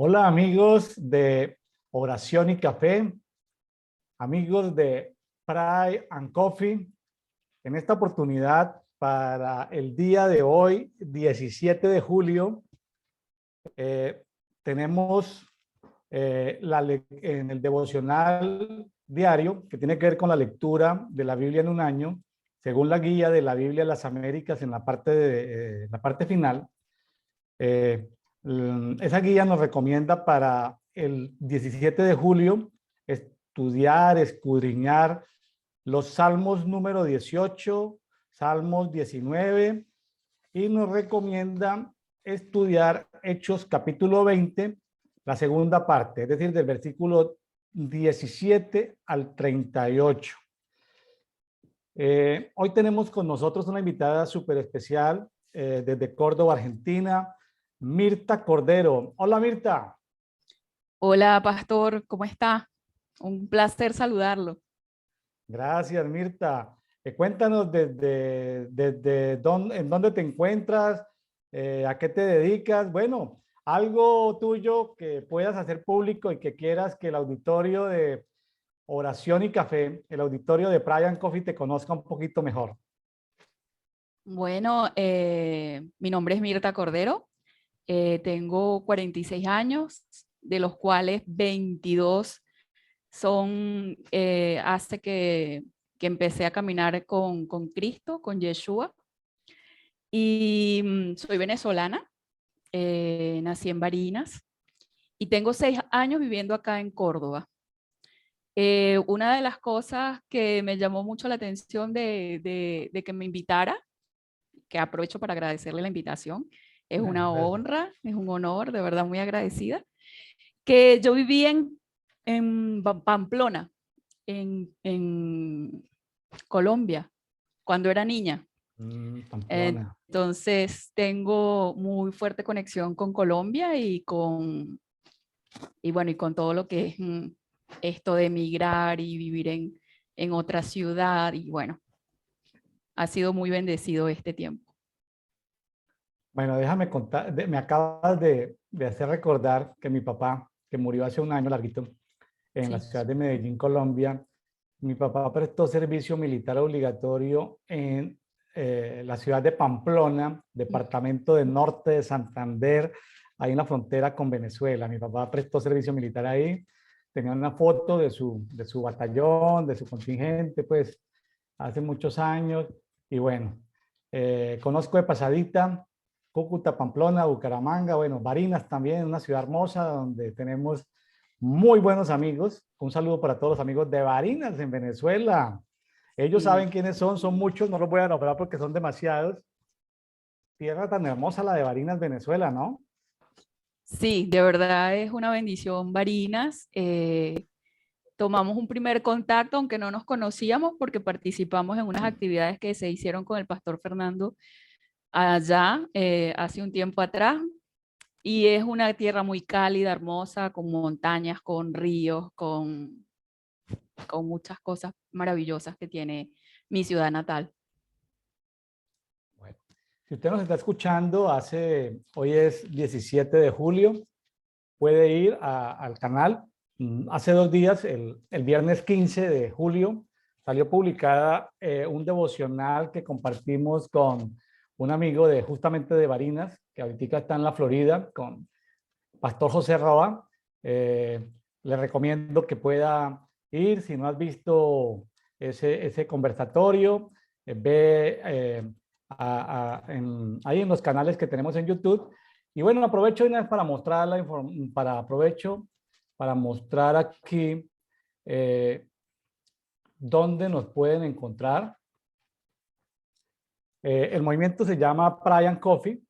Hola amigos de Oración y Café, amigos de Pray and Coffee. En esta oportunidad, para el día de hoy, 17 de julio, eh, tenemos en el devocional diario que tiene que ver con la lectura de la Biblia en un año, según la guía de la Biblia de las Américas en la parte final. Esa guía nos recomienda para el 17 de julio estudiar, escudriñar los Salmos número 18, Salmos 19 y nos recomienda estudiar Hechos capítulo 20, la segunda parte, es decir, del versículo 17 al 38. Hoy tenemos con nosotros una invitada súper especial desde Córdoba, Argentina, Mirta Cordero. Hola, Mirta. Hola, pastor, ¿cómo está? Un placer saludarlo. Gracias, Mirta. Cuéntanos en dónde te encuentras, a qué te dedicas. Bueno, algo tuyo que puedas hacer público y que quieras que el auditorio de Oración y Café, el auditorio de Pray and Coffee te conozca un poquito mejor. Bueno, mi nombre es Mirta Cordero, tengo 46 años, de los cuales 22 son hace que empecé a caminar con Cristo, con Yeshua, y soy venezolana, nací en Barinas y tengo 6 años viviendo acá en Córdoba. Una de las cosas que me llamó mucho la atención de que me invitara, que aprovecho para agradecerle la invitación, es una Gracias. honra, es un honor, de verdad muy agradecida, que yo viví en Pamplona, en Colombia, cuando era niña. Pamplona. Entonces tengo muy fuerte conexión con Colombia y bueno, y con todo lo que es esto de emigrar y vivir en otra ciudad. Y bueno, ha sido muy bendecido este tiempo. Bueno, déjame contar, me acabas de hacer recordar que mi papá, que murió hace un año larguito, en la Sí. ciudad de Medellín, Colombia, mi papá prestó servicio militar obligatorio en la ciudad de Pamplona, departamento del norte de Santander, ahí en la frontera con Venezuela. Mi papá prestó servicio militar ahí, tenía una foto de su batallón, de su contingente, pues hace muchos años. Y bueno, conozco de pasadita Cúcuta, Pamplona, Bucaramanga, bueno, Barinas también, una ciudad hermosa donde tenemos muy buenos amigos. Un saludo para todos los amigos de Barinas en Venezuela. Ellos Sí, saben quiénes son muchos, no los voy a nombrar porque son demasiados. Tierra tan hermosa la de Barinas, Venezuela, ¿no? sí, de verdad es una bendición, Barinas. Tomamos un primer contacto, aunque no nos conocíamos, porque participamos en unas actividades que se hicieron con el pastor Fernando allá hace un tiempo atrás. Y es una tierra muy cálida, hermosa, con montañas, con ríos, con muchas cosas maravillosas que tiene mi ciudad natal. Bueno, si usted nos está escuchando, hoy es 17 de julio, puede ir al canal. Hace 2 días, el viernes 15 de julio, salió publicada un devocional que compartimos con un amigo justamente de Barinas, que ahorita está en la Florida, con Pastor José Roa. Le recomiendo que pueda ir. Si no has visto ese conversatorio, ve ahí en los canales que tenemos en YouTube. Y bueno, aprovecho una vez para mostrar para mostrar aquí dónde nos pueden encontrar. El movimiento se llama Pray and Coffee.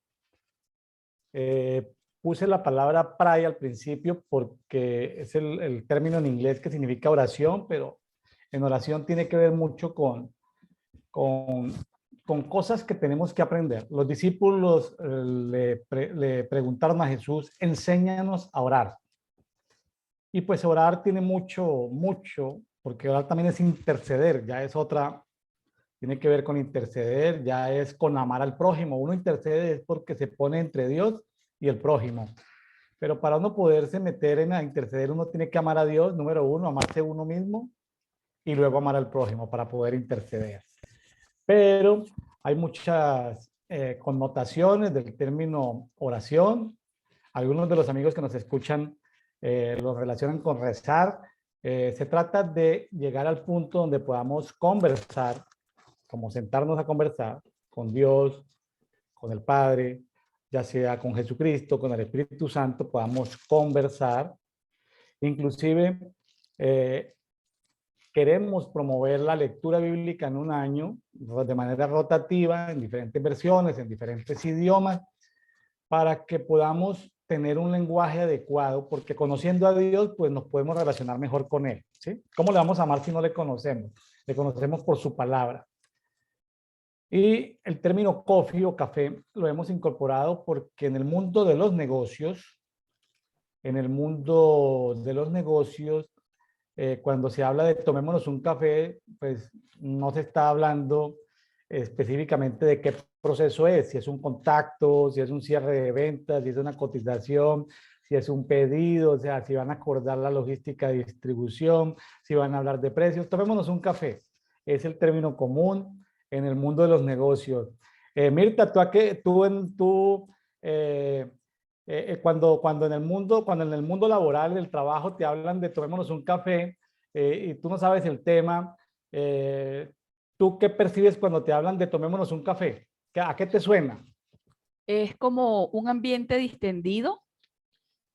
Puse la palabra pray al principio porque es el término en inglés que significa oración, pero en oración tiene que ver mucho con, con cosas que tenemos que aprender. Los discípulos le preguntaron a Jesús, enséñanos a orar. Y pues orar tiene mucho, porque orar también es interceder, ya es otra, tiene que ver con interceder, ya es con amar al prójimo. Uno intercede es porque se pone entre Dios y el prójimo. pero para uno poderse meter en a interceder, uno tiene que amar a Dios, número uno, amarse uno mismo y luego amar al prójimo para poder interceder. Pero hay muchas connotaciones del término oración. Algunos de los amigos que nos escuchan lo relacionan con rezar. Se trata de llegar al punto donde podamos conversar, como sentarnos a conversar con Dios, con el Padre, ya sea con Jesucristo, con el Espíritu Santo, podamos conversar. Inclusive, eh, queremos promover la lectura bíblica en un año de manera rotativa, en diferentes versiones, en diferentes idiomas, para que podamos tener un lenguaje adecuado, porque conociendo a Dios, pues nos podemos relacionar mejor con Él, ¿sí? ¿Cómo le vamos a amar si no le conocemos? Le conocemos por su palabra. Y el término coffee o café lo hemos incorporado porque en el mundo de los negocios, cuando se habla de tomémonos un café, pues no se está hablando específicamente de qué proceso es, si es un contacto, si es un cierre de ventas, si es una cotización, si es un pedido, o sea, si van a acordar la logística de distribución, si van a hablar de precios. Tomémonos un café. Es el término común en el mundo de los negocios. Mirta, eh, cuando en el mundo laboral, del trabajo, te hablan de tomémonos un café y tú no sabes el tema, ¿tú qué percibes cuando te hablan de tomémonos un café? ¿A qué te suena? Es como un ambiente distendido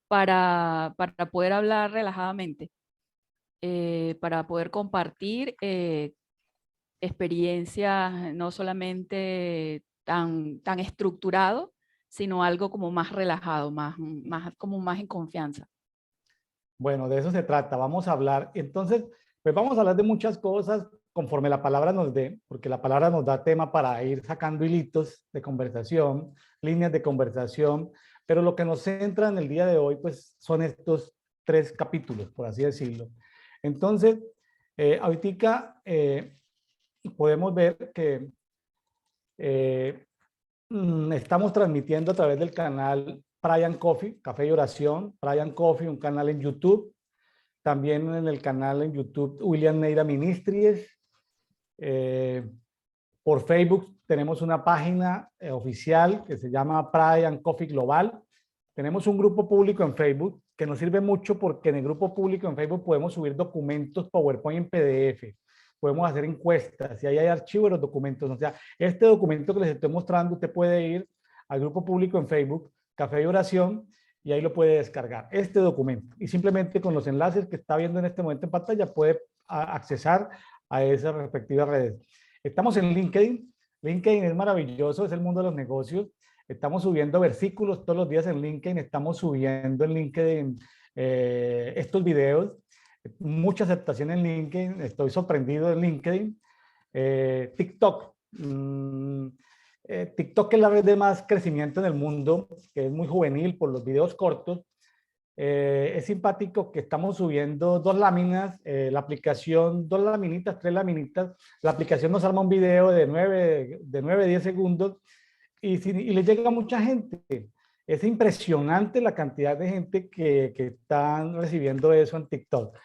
para poder hablar relajadamente, para poder compartir experiencias no solamente tan estructurado, sino algo como más relajado, como más en confianza. Bueno, de eso se trata. Vamos a hablar. Entonces, pues vamos a hablar de muchas cosas conforme la palabra nos dé, porque la palabra nos da tema para ir sacando hilitos de conversación, líneas de conversación, pero lo que nos centra en el día de hoy, pues son estos 3 capítulos, por así decirlo. Entonces, ahorita podemos ver que eh, estamos transmitiendo a través del canal Brian Coffee, Café y Oración, Brian Coffee, un canal en YouTube, también en el canal en YouTube William Neira Ministries. Por Facebook tenemos una página oficial que se llama Brian Coffee Global. Tenemos un grupo público en Facebook que nos sirve mucho porque en el grupo público en Facebook podemos subir documentos PowerPoint en PDF, podemos hacer encuestas y ahí hay archivos de los documentos. O sea, este documento que les estoy mostrando, usted puede ir al grupo público en Facebook, Café y Oración, y ahí lo puede descargar, este documento. Y simplemente con los enlaces que está viendo en este momento en pantalla puede accesar a esas respectivas redes. Estamos en LinkedIn. LinkedIn es maravilloso, es el mundo de los negocios. Estamos subiendo versículos todos los días en LinkedIn. Estamos subiendo en LinkedIn estos videos. Mucha aceptación en LinkedIn. Estoy sorprendido en LinkedIn. TikTok. TikTok es la red de más crecimiento en el mundo, que es muy juvenil por los videos cortos. Es simpático que estamos subiendo 2 láminas, la aplicación, 2 laminitas, 3 laminitas. La aplicación nos arma un video de 9 a 10 segundos y le llega a mucha gente. Es impresionante la cantidad de gente que están recibiendo eso en TikTok.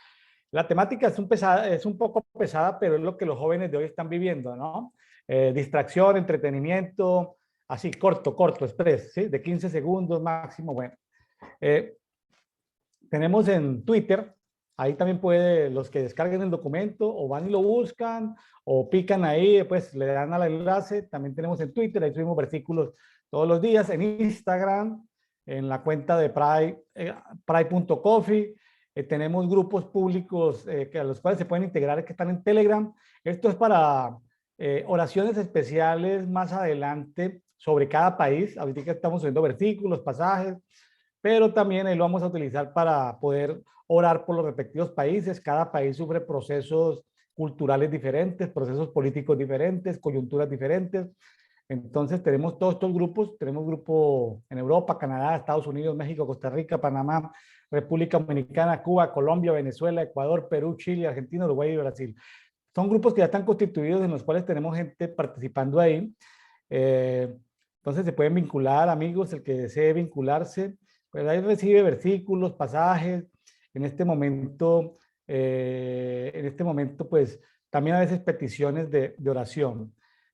La temática es un poco pesada, pero es lo que los jóvenes de hoy están viviendo, ¿no? Distracción, entretenimiento, así corto, express, ¿sí? De 15 segundos máximo. Bueno, tenemos en Twitter, ahí también puede, los que descarguen el documento o van y lo buscan o pican ahí, pues le dan al enlace. También tenemos en Twitter, ahí subimos versículos todos los días. En Instagram, en la cuenta de Pride.coffee, tenemos grupos públicos a los cuales se pueden integrar que están en Telegram. Esto es para oraciones especiales más adelante sobre cada país. Ahorita estamos subiendo versículos, pasajes, pero también ahí lo vamos a utilizar para poder orar por los respectivos países. Cada país sufre procesos culturales diferentes, procesos políticos diferentes, coyunturas diferentes. Entonces tenemos todos estos grupos, tenemos grupo en Europa, Canadá, Estados Unidos, México, Costa Rica, Panamá, República Dominicana, Cuba, Colombia, Venezuela, Ecuador, Perú, Chile, Argentina, Uruguay y Brasil. Son grupos que ya están constituidos en los cuales tenemos gente participando ahí. Entonces se pueden vincular, amigos, el que desee vincularse. Pues ahí recibe versículos, pasajes. En este momento, pues también a veces peticiones de oración.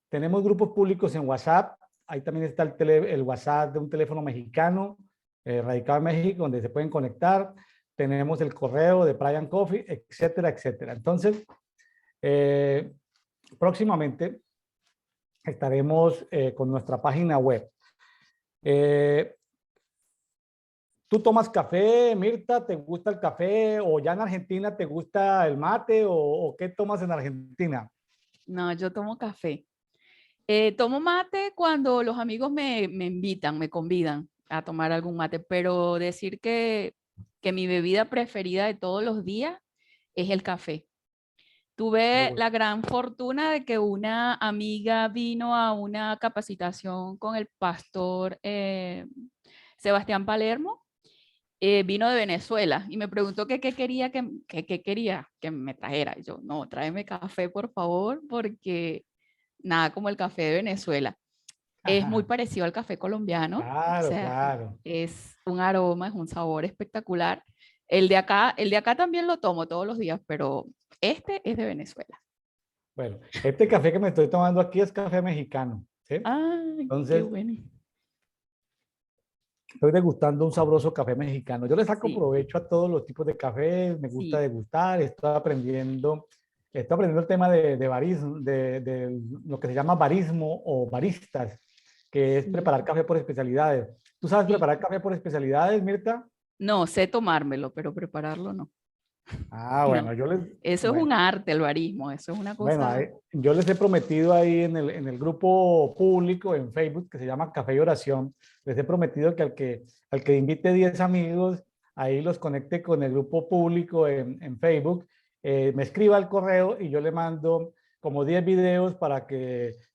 Tenemos grupos públicos en WhatsApp. Ahí también está el WhatsApp de un teléfono mexicano, radicado en México, donde se pueden conectar. Tenemos el correo de Brian Coffee, etcétera, etcétera. Entonces, eh, próximamente estaremos con nuestra página web. Eh, ¿Tú tomas café, Mirta? ¿Te gusta el café? ¿O ya en Argentina te gusta el mate? ¿O qué tomas en Argentina? No, yo tomo café. Tomo mate cuando los amigos me invitan, me convidan a tomar algún mate, pero decir que mi bebida preferida de todos los días es el café. Qué Tuve bueno. la gran fortuna de que una amiga vino a una capacitación con el pastor Sebastián Palermo. Vino de Venezuela y me preguntó que qué quería qué quería que me trajera. Y yo, no, tráeme café, por favor, porque nada como el café de Venezuela. Es muy parecido al café colombiano, o Claro, sea, claro. es un aroma, es un sabor espectacular. El de acá también lo tomo todos los días, pero este es de Venezuela. Bueno, este café que me estoy tomando aquí es café mexicano, ¿sí? Ay, qué Entonces, bueno. estoy degustando un sabroso café mexicano. Yo le saco Sí, provecho a todos los tipos de café, me gusta sí. degustar, estoy aprendiendo el tema de barismo, de lo que se llama barismo o baristas, que es Sí, preparar café por especialidades. ¿Tú sabes sí. preparar café por especialidades, Mirta? No, sé tomármelo, pero prepararlo no. Ah, No, bueno, eso es un arte, el barismo, eso es una cosa. yo les he prometido ahí en el grupo público en Facebook que se llama Café y Oración, les he prometido que al que invite 10 amigos, ahí los conecte con el grupo público en Facebook, me escriba al correo y yo le mando como 10 videos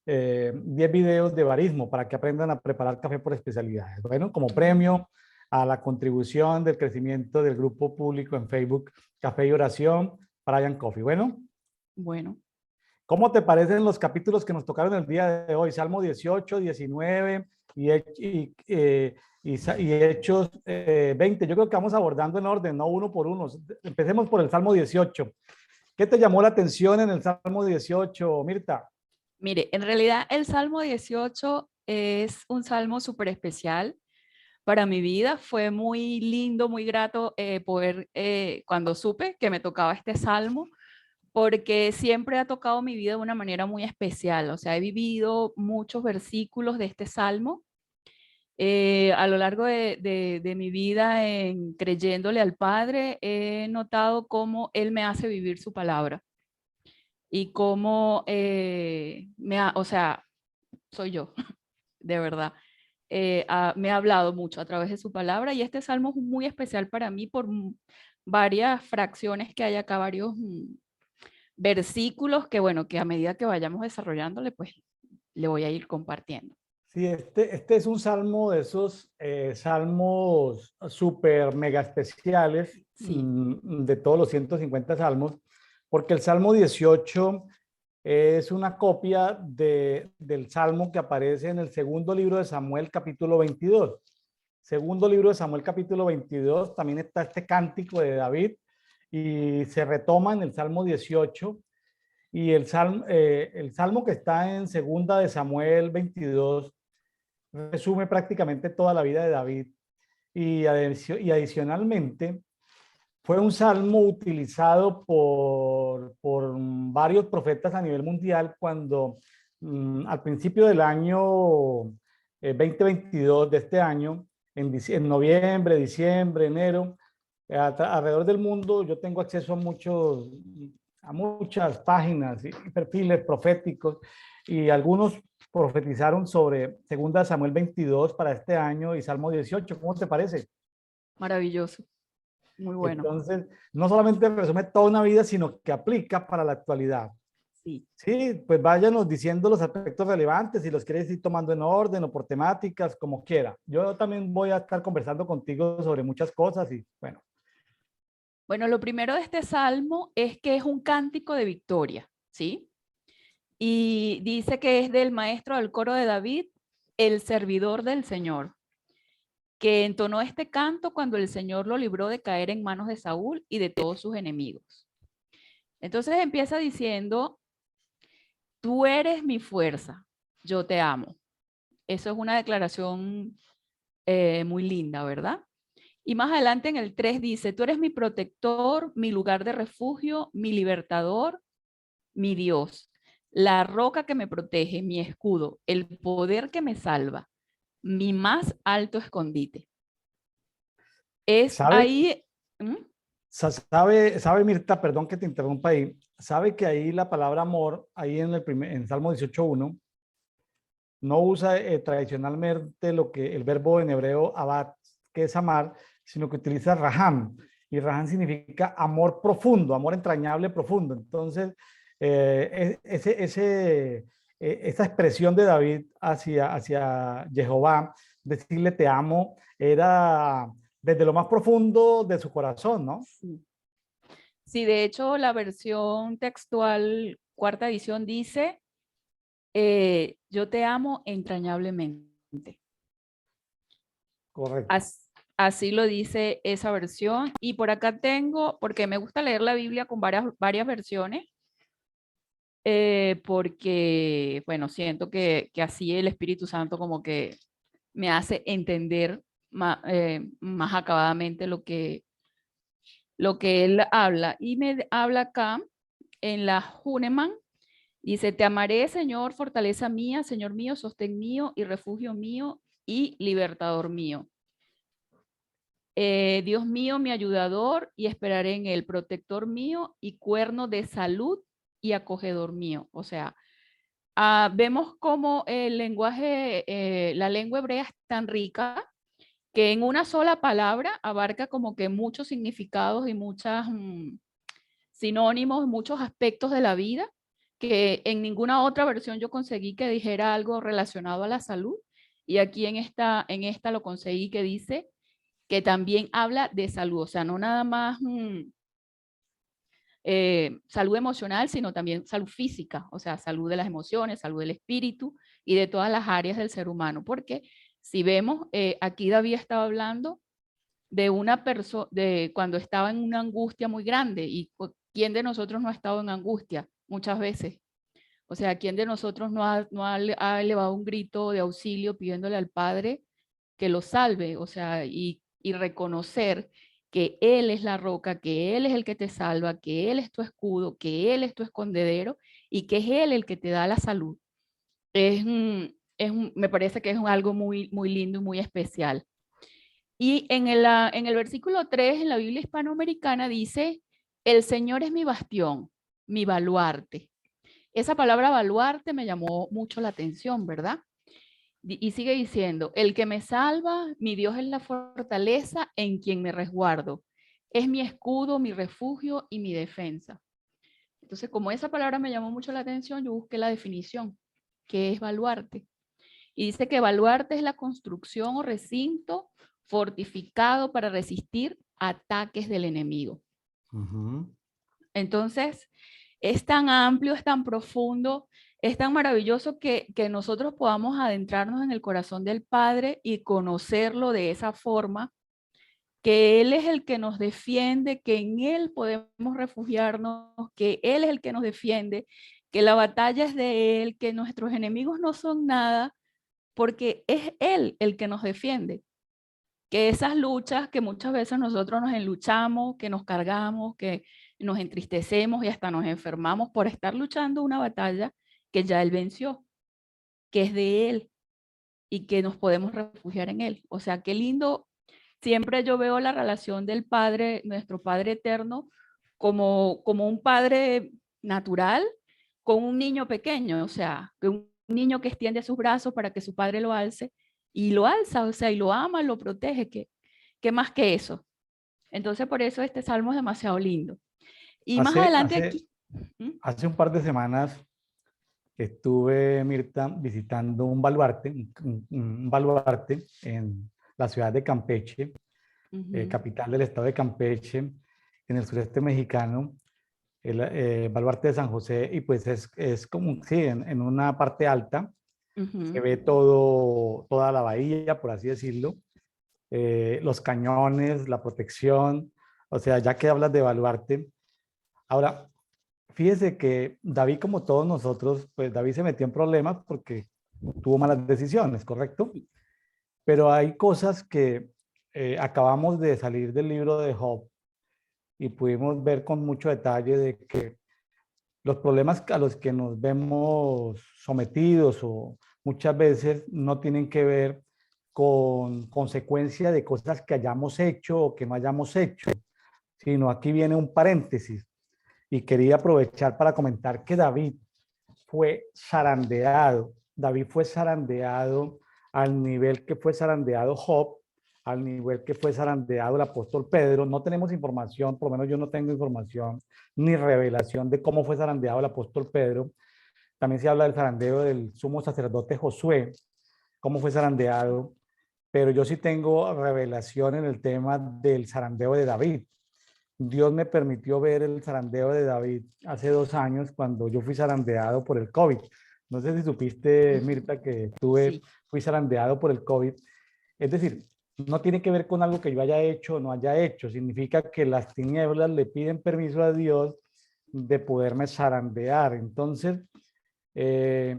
10 videos de barismo para que aprendan a preparar café por especialidades. Bueno, como premio a la contribución del crecimiento del grupo público en Facebook, Café y Oración, Brian Coffee. Bueno. Bueno, ¿Cómo te parecen los capítulos que nos tocaron el día de hoy? Salmo 18, 19 y Hechos 20. Yo creo que vamos abordando en orden, no uno por uno. Empecemos por el Salmo 18. ¿Qué te llamó la atención en el Salmo 18, Mirta? mire, en realidad el Salmo 18 es un salmo súper especial para mi vida. Fue muy lindo, muy grato poder, cuando supe que me tocaba este salmo, porque siempre ha tocado mi vida de una manera muy especial. O sea, he vivido muchos versículos de este salmo a lo largo de mi vida en creyéndole al Padre. He notado cómo Él me hace vivir su palabra y cómo o sea, soy yo, de verdad. Me ha hablado mucho a través de su palabra y este salmo es muy especial para mí por varias fracciones que hay acá, varios versículos que, bueno, que a medida que vayamos desarrollándole, pues le voy a ir compartiendo. Sí, este es un salmo de esos salmos súper mega especiales Sí, de todos los 150 salmos, porque el Salmo 18 es una copia del salmo que aparece en el segundo libro de Samuel, capítulo 22. Segundo libro de Samuel, capítulo 22, también está este cántico de David y se retoma en el Salmo 18 y el salmo que está en segunda de Samuel 22 resume prácticamente toda la vida de David y adicionalmente fue un salmo utilizado por varios profetas a nivel mundial cuando al principio del año 2022 de este año, en noviembre, diciembre, enero, alrededor del mundo yo tengo acceso a muchas páginas y perfiles proféticos y algunos profetizaron sobre 2 Samuel 22 para este año y Salmo 18. ¿Cómo te parece? maravilloso, muy bueno. Entonces, no solamente resume toda una vida, sino que aplica para la actualidad. Sí. Sí, pues váyanos diciendo los aspectos relevantes, si los quieres ir tomando en orden o por temáticas, como quiera. Yo también voy a estar conversando contigo sobre muchas cosas y bueno, Bueno, lo primero de este salmo es que es un cántico de victoria, ¿sí? Y dice que es del maestro del coro de David, el servidor del Señor. que entonó este canto cuando el Señor lo libró de caer en manos de Saúl y de todos sus enemigos. Entonces empieza diciendo, tú eres mi fuerza, yo te amo. Eso es una declaración muy linda, ¿verdad? Y más adelante en el 3 dice, tú eres mi protector, mi lugar de refugio, mi libertador, mi Dios, la roca que me protege, mi escudo, el poder que me salva, mi más alto escondite. Es ¿Sabe? ahí. ¿Mm? Sabe Mirta, perdón que te interrumpa ahí, sabe que ahí la palabra amor, ahí en Salmo 18:1, no usa tradicionalmente lo que el verbo en hebreo abat, que es amar, sino que utiliza raham. Y raham significa amor profundo, amor entrañable profundo. Entonces, esa expresión de David hacia Jehová, decirle te amo, era desde lo más profundo de su corazón, ¿no? Sí. Sí, de hecho, la versión textual, cuarta edición, dice, yo te amo entrañablemente. Correcto. Así lo dice esa versión. Y por acá tengo, porque me gusta leer la Biblia con varias versiones, porque, bueno, siento que así el Espíritu Santo como que me hace entender más acabadamente lo que él habla. Y me habla acá en la Huneman, dice, te amaré, Señor, fortaleza mía, Señor mío, sostén mío y refugio mío y libertador mío. Dios mío, mi ayudador, y esperaré en él, protector mío y cuerno de salud y acogedor mío. O sea, vemos cómo el lenguaje, la lengua hebrea es tan rica que en una sola palabra abarca como que muchos significados y muchos sinónimos, muchos aspectos de la vida, que en ninguna otra versión yo conseguí que dijera algo relacionado a la salud. Y aquí en esta lo conseguí que dice que también habla de salud, o sea, no nada más salud emocional, sino también salud física, o sea, salud de las emociones, salud del espíritu y de todas las áreas del ser humano, porque si vemos, aquí David estaba hablando de una persona, de cuando estaba en una angustia muy grande, y ¿quién de nosotros no ha estado en angustia? Muchas veces. O sea, ¿quién de nosotros no ha elevado un grito de auxilio pidiéndole al Padre que lo salve? O sea, y reconocer que Él es la roca, que Él es el que te salva, que Él es tu escudo, que Él es tu escondedero y que es Él el que te da la salud. Me parece que es algo muy, muy lindo y muy especial. Y en el versículo 3 en la Biblia hispanoamericana dice, el Señor es mi bastión, mi baluarte. Esa palabra baluarte me llamó mucho la atención, ¿verdad? Y sigue diciendo, el que me salva, mi Dios es la fortaleza en quien me resguardo. Es mi escudo, mi refugio y mi defensa. Entonces, como esa palabra me llamó mucho la atención, yo busqué la definición, que es baluarte. Y dice que baluarte es la construcción o recinto fortificado para resistir ataques del enemigo. Ujú. Entonces, es tan amplio, es tan profundo, es tan maravilloso que nosotros podamos adentrarnos en el corazón del Padre y conocerlo de esa forma, que Él es el que nos defiende, que en Él podemos refugiarnos, que Él es el que nos defiende, que la batalla es de Él, que nuestros enemigos no son nada, porque es Él el que nos defiende. Que esas luchas que muchas veces nosotros nos enluchamos, que nos cargamos, que nos entristecemos y hasta nos enfermamos por estar luchando una batalla que ya Él venció, que es de Él y que nos podemos refugiar en Él. O sea, qué lindo. Siempre yo veo la relación del Padre, nuestro Padre eterno, como un padre natural con un niño pequeño, o sea, que un niño que extiende sus brazos para que su padre lo alce y lo alza, o sea, y lo ama, lo protege, ¿qué más que eso? Entonces, por eso este salmo es demasiado lindo. Y más Hace, adelante hace, aquí. ¿Mm? hace un par de semanas estuve, Mirta, visitando un baluarte, un baluarte en la ciudad de Campeche, Ujú, capital del estado de Campeche, en el sureste mexicano, el baluarte de San José, y pues es como, sí, en una parte alta, se ujú, ve toda la bahía, por así decirlo, los cañones, la protección, o sea, ya que hablas de Baluarte. Ahora, fíjese que David, como todos nosotros, pues David se metió en problemas porque tuvo malas decisiones, ¿correcto? Pero hay cosas que acabamos de salir del libro de Job y pudimos ver con mucho detalle de que los problemas a los que nos vemos sometidos o muchas veces no tienen que ver con consecuencia de cosas que hayamos hecho o que no hayamos hecho, sino aquí viene un paréntesis y quería aprovechar para comentar que David fue zarandeado. David fue zarandeado al nivel que fue zarandeado Job, al nivel que fue zarandeado el apóstol Pedro. No tenemos información, por lo menos yo no tengo información ni revelación de cómo fue zarandeado el apóstol Pedro. También se habla del zarandeo del sumo sacerdote Josué, cómo fue zarandeado, pero yo sí tengo revelación en el tema del zarandeo de David. Dios me permitió ver el zarandeo de David hace 2 años cuando yo fui zarandeado por el COVID. No sé si supiste, Mirta, que Sí, fui zarandeado por el COVID. Es decir, no tiene que ver con algo que yo haya hecho o no haya hecho. Significa que las tinieblas le piden permiso a Dios de poderme zarandear. Entonces, eh,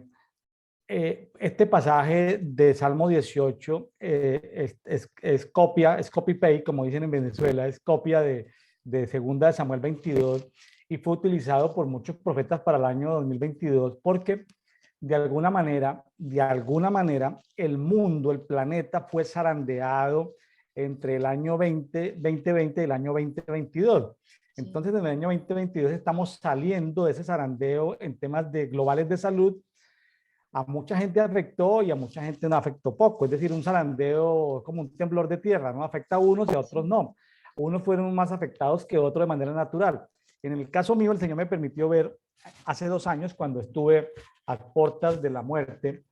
este pasaje de Salmo 18 es copia, es copy-paste, como dicen en Venezuela, es copia de segunda de Samuel 22 y fue utilizado por muchos profetas para el año 2022 porque de alguna manera, el mundo, el planeta fue zarandeado entre el año 2020 y el año 2022. sí, Entonces, en el año 2022 estamos saliendo de ese zarandeo en temas de globales de salud. A mucha gente afectó y a mucha gente no afectó poco. Es decir, un zarandeo es como un temblor de tierra, ¿no? Afecta a unos y a otros sí. no. Unos fueron más afectados que otros de manera natural. En el caso mío, el Señor me permitió ver hace 2 años, cuando estuve a puertas de la muerte,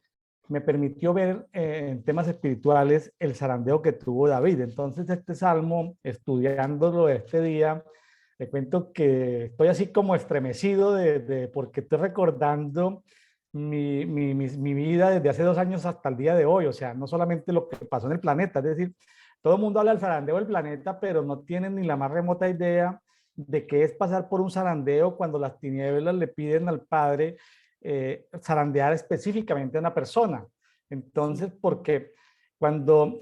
me permitió ver en temas espirituales el zarandeo que tuvo David. Entonces, este salmo, estudiándolo este día, le cuento que estoy así como estremecido porque estoy recordando mi vida desde hace 2 años hasta el día de hoy. O sea, no solamente lo que pasó en el planeta, es decir, todo el mundo habla del zarandeo del planeta, pero no tienen ni la más remota idea de qué es pasar por un zarandeo cuando las tinieblas le piden al Padre zarandear específicamente a una persona. Sí. Entonces, porque cuando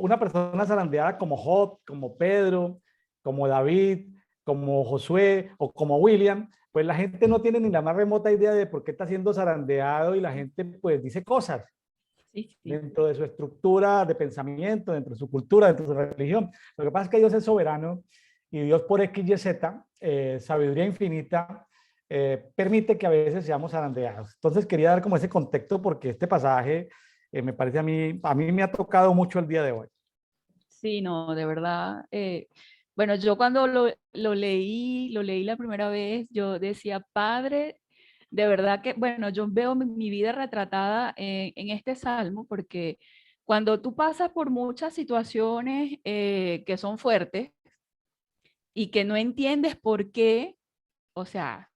una persona zarandeada como Job, como Pedro, como David, como Josué o como William, pues la gente no tiene ni la más remota idea de por qué está siendo zarandeado y la gente pues dice cosas Sí, sí. dentro de su estructura de pensamiento, dentro de su cultura, dentro de su religión. Lo que pasa es que Dios es soberano y Dios por X y Z, sabiduría infinita, permite que a veces seamos zarandeados. Entonces quería dar como ese contexto porque este pasaje me parece a mí me ha tocado mucho el día de hoy. Sí, no, de verdad. Bueno, yo cuando lo leí la primera vez, yo decía, Padre, de verdad que, bueno, yo veo mi vida retratada en este salmo, porque cuando tú pasas por muchas situaciones que son fuertes y que no entiendes por qué, o sea,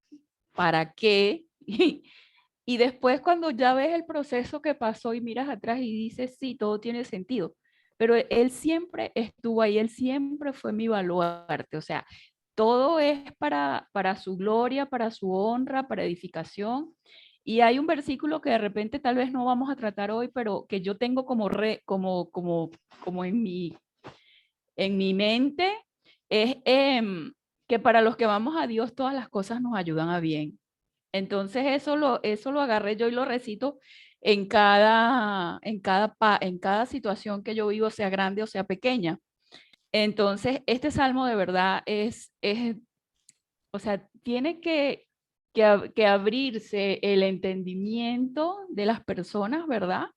para qué, y después cuando ya ves el proceso que pasó y miras atrás y dices, sí, todo tiene sentido. Pero él siempre estuvo ahí, él siempre fue mi baluarte. O sea, todo es para su gloria, para su honra, para edificación. Y hay un versículo que de repente tal vez no vamos a tratar hoy, pero que yo tengo como en mi mente, es que para los que vamos a Dios todas las cosas nos ayudan a bien. Entonces eso lo agarré yo y lo recito en cada situación que yo vivo, sea grande o sea pequeña. Entonces, este salmo de verdad o sea, tiene que abrirse el entendimiento de las personas, ¿verdad?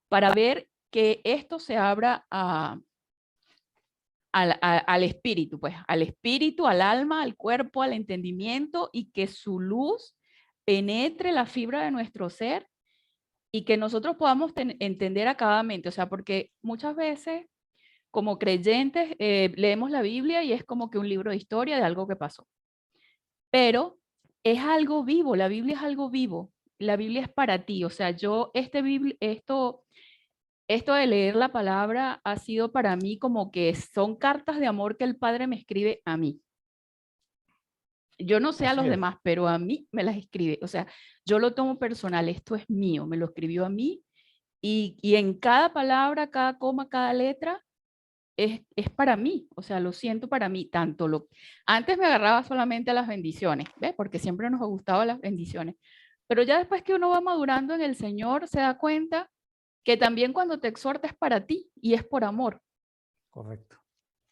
Para ver que esto se abra al espíritu, pues, al espíritu, al alma, al cuerpo, al entendimiento y que su luz penetre la fibra de nuestro ser y que nosotros podamos entender acabadamente, o sea, porque muchas veces como creyentes leemos la Biblia y es como que un libro de historia de algo que pasó, pero es algo vivo, la Biblia es algo vivo, la Biblia es para ti, o sea, esto esto de leer la palabra ha sido para mí como que son cartas de amor que el Padre me escribe a mí. Yo no sé a Así los es. demás, pero a mí me las escribe. O sea, yo lo tomo personal, esto es mío, me lo escribió a mí y en cada palabra, cada coma, cada letra es para mí. O sea, lo siento para mí. Antes me agarraba solamente a las bendiciones, ¿ves? Porque siempre nos gustaban las bendiciones. Pero ya después que uno va madurando en el Señor, se da cuenta que también cuando te exhorta es para ti y es por amor. Correcto.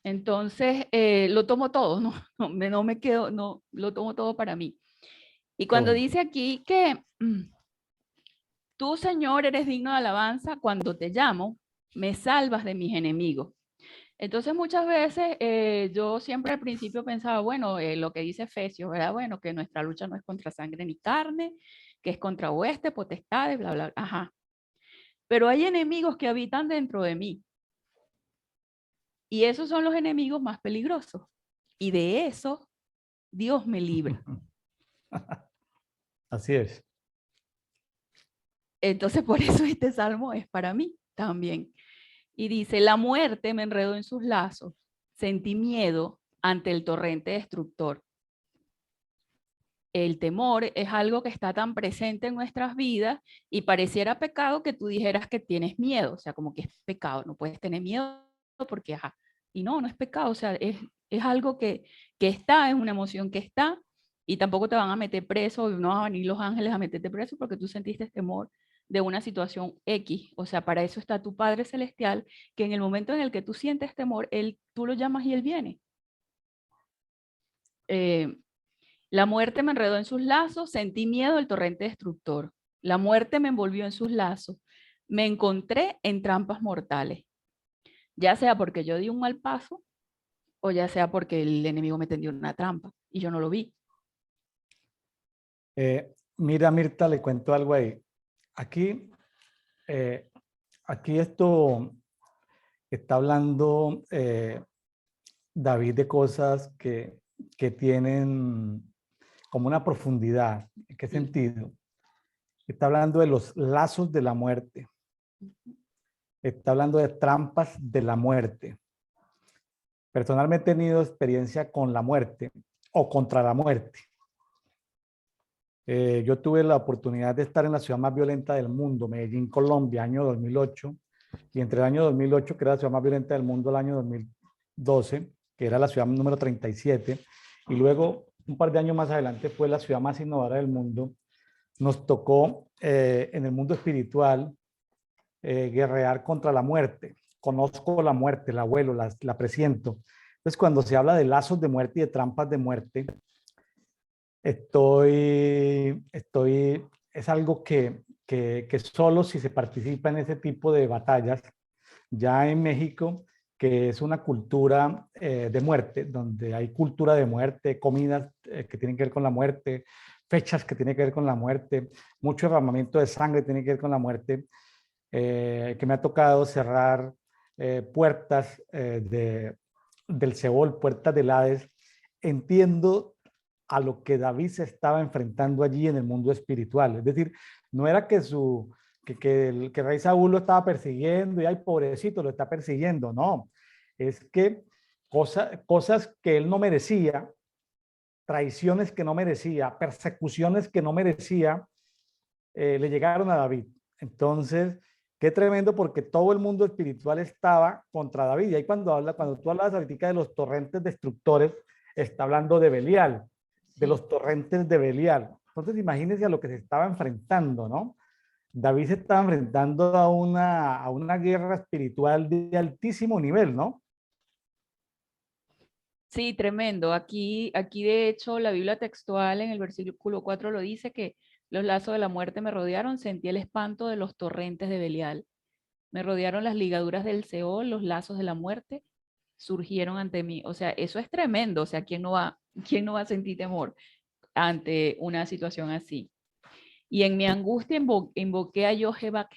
Entonces, lo tomo todo, ¿no? No me quedo, no, lo tomo todo para mí. Y Qué cuando bueno. dice aquí que tú, Señor, eres digno de alabanza, cuando te llamo, me salvas de mis enemigos. Entonces, muchas veces yo siempre al principio pensaba, bueno, lo que dice Efesios, ¿verdad? Bueno, que nuestra lucha no es contra sangre ni carne, que es contra huestes, potestades, bla, bla, bla. Ajá. Pero hay enemigos que habitan dentro de mí. Y esos son los enemigos más peligrosos. Y de eso Dios me libra. Así es. Entonces, por eso este salmo es para mí también. Y dice, la muerte me enredó en sus lazos, sentí miedo ante el torrente destructor. El temor es algo que está tan presente en nuestras vidas y pareciera pecado que tú dijeras que tienes miedo, o sea, como que es pecado, no puedes tener miedo porque, ajá, y no, no es pecado, o sea, es algo que está, es una emoción que está y tampoco te van a meter preso, no van a venir los ángeles a meterte preso porque tú sentiste temor de una situación X, o sea, para eso está tu Padre Celestial, que en el momento en el que tú sientes temor, tú lo llamas y Él viene. Eh, la muerte me enredó en sus lazos, sentí miedo del torrente destructor. La muerte me envolvió en sus lazos. Me encontré en trampas mortales, ya sea porque yo di un mal paso o ya sea porque el enemigo me tendió una trampa y yo no lo vi. Mira, Mirta, le cuento algo ahí. Aquí, eh, aquí esto está hablando David de cosas que tienen como una profundidad. ¿En qué Sí. sentido? Está hablando de los lazos de la muerte. Está hablando de trampas de la muerte. Personalmente he tenido experiencia con la muerte o contra la muerte. Yo tuve la oportunidad de estar en la ciudad más violenta del mundo, Medellín, Colombia, año 2008, y entre el año 2008, que era la ciudad más violenta del mundo, el año 2012, que era la ciudad número 37, y luego un par de años más adelante fue la ciudad más innovadora del mundo. Nos tocó en el mundo espiritual guerrear contra la muerte. Conozco la muerte, la abuelo, la presiento. Entonces, cuando se habla de lazos de muerte y de trampas de muerte, es algo que solo si se participa en ese tipo de batallas, ya en México, que es una cultura de muerte, donde hay cultura de muerte, comidas que tienen que ver con la muerte, fechas que tienen que ver con la muerte, mucho derramamiento de sangre tiene que ver con la muerte, que me ha tocado cerrar puertas del Seol, puertas del Hades. Entiendo a lo que David se estaba enfrentando allí en el mundo espiritual. Es decir, no era que rey Saúl lo estaba persiguiendo y ay, pobrecito, lo está persiguiendo. No, es que cosas que él no merecía, traiciones que no merecía, persecuciones que no merecía, le llegaron a David. Entonces, qué tremendo porque todo el mundo espiritual estaba contra David. Y ahí cuando tú hablas ahorita de los torrentes destructores, está hablando de Belial, de Sí. los torrentes de Belial. Entonces, imagínense a lo que se estaba enfrentando, ¿no? David se estaba enfrentando a una guerra espiritual de altísimo nivel, ¿no? Sí, tremendo. Aquí de hecho la Biblia textual en el versículo 4 lo dice que los lazos de la muerte me rodearon, sentí el espanto de los torrentes de Belial. Me rodearon las ligaduras del Seol, los lazos de la muerte surgieron ante mí. O sea, eso es tremendo. O sea, quién no va a sentir temor ante una situación así? Y en mi angustia invoqué a Jehová,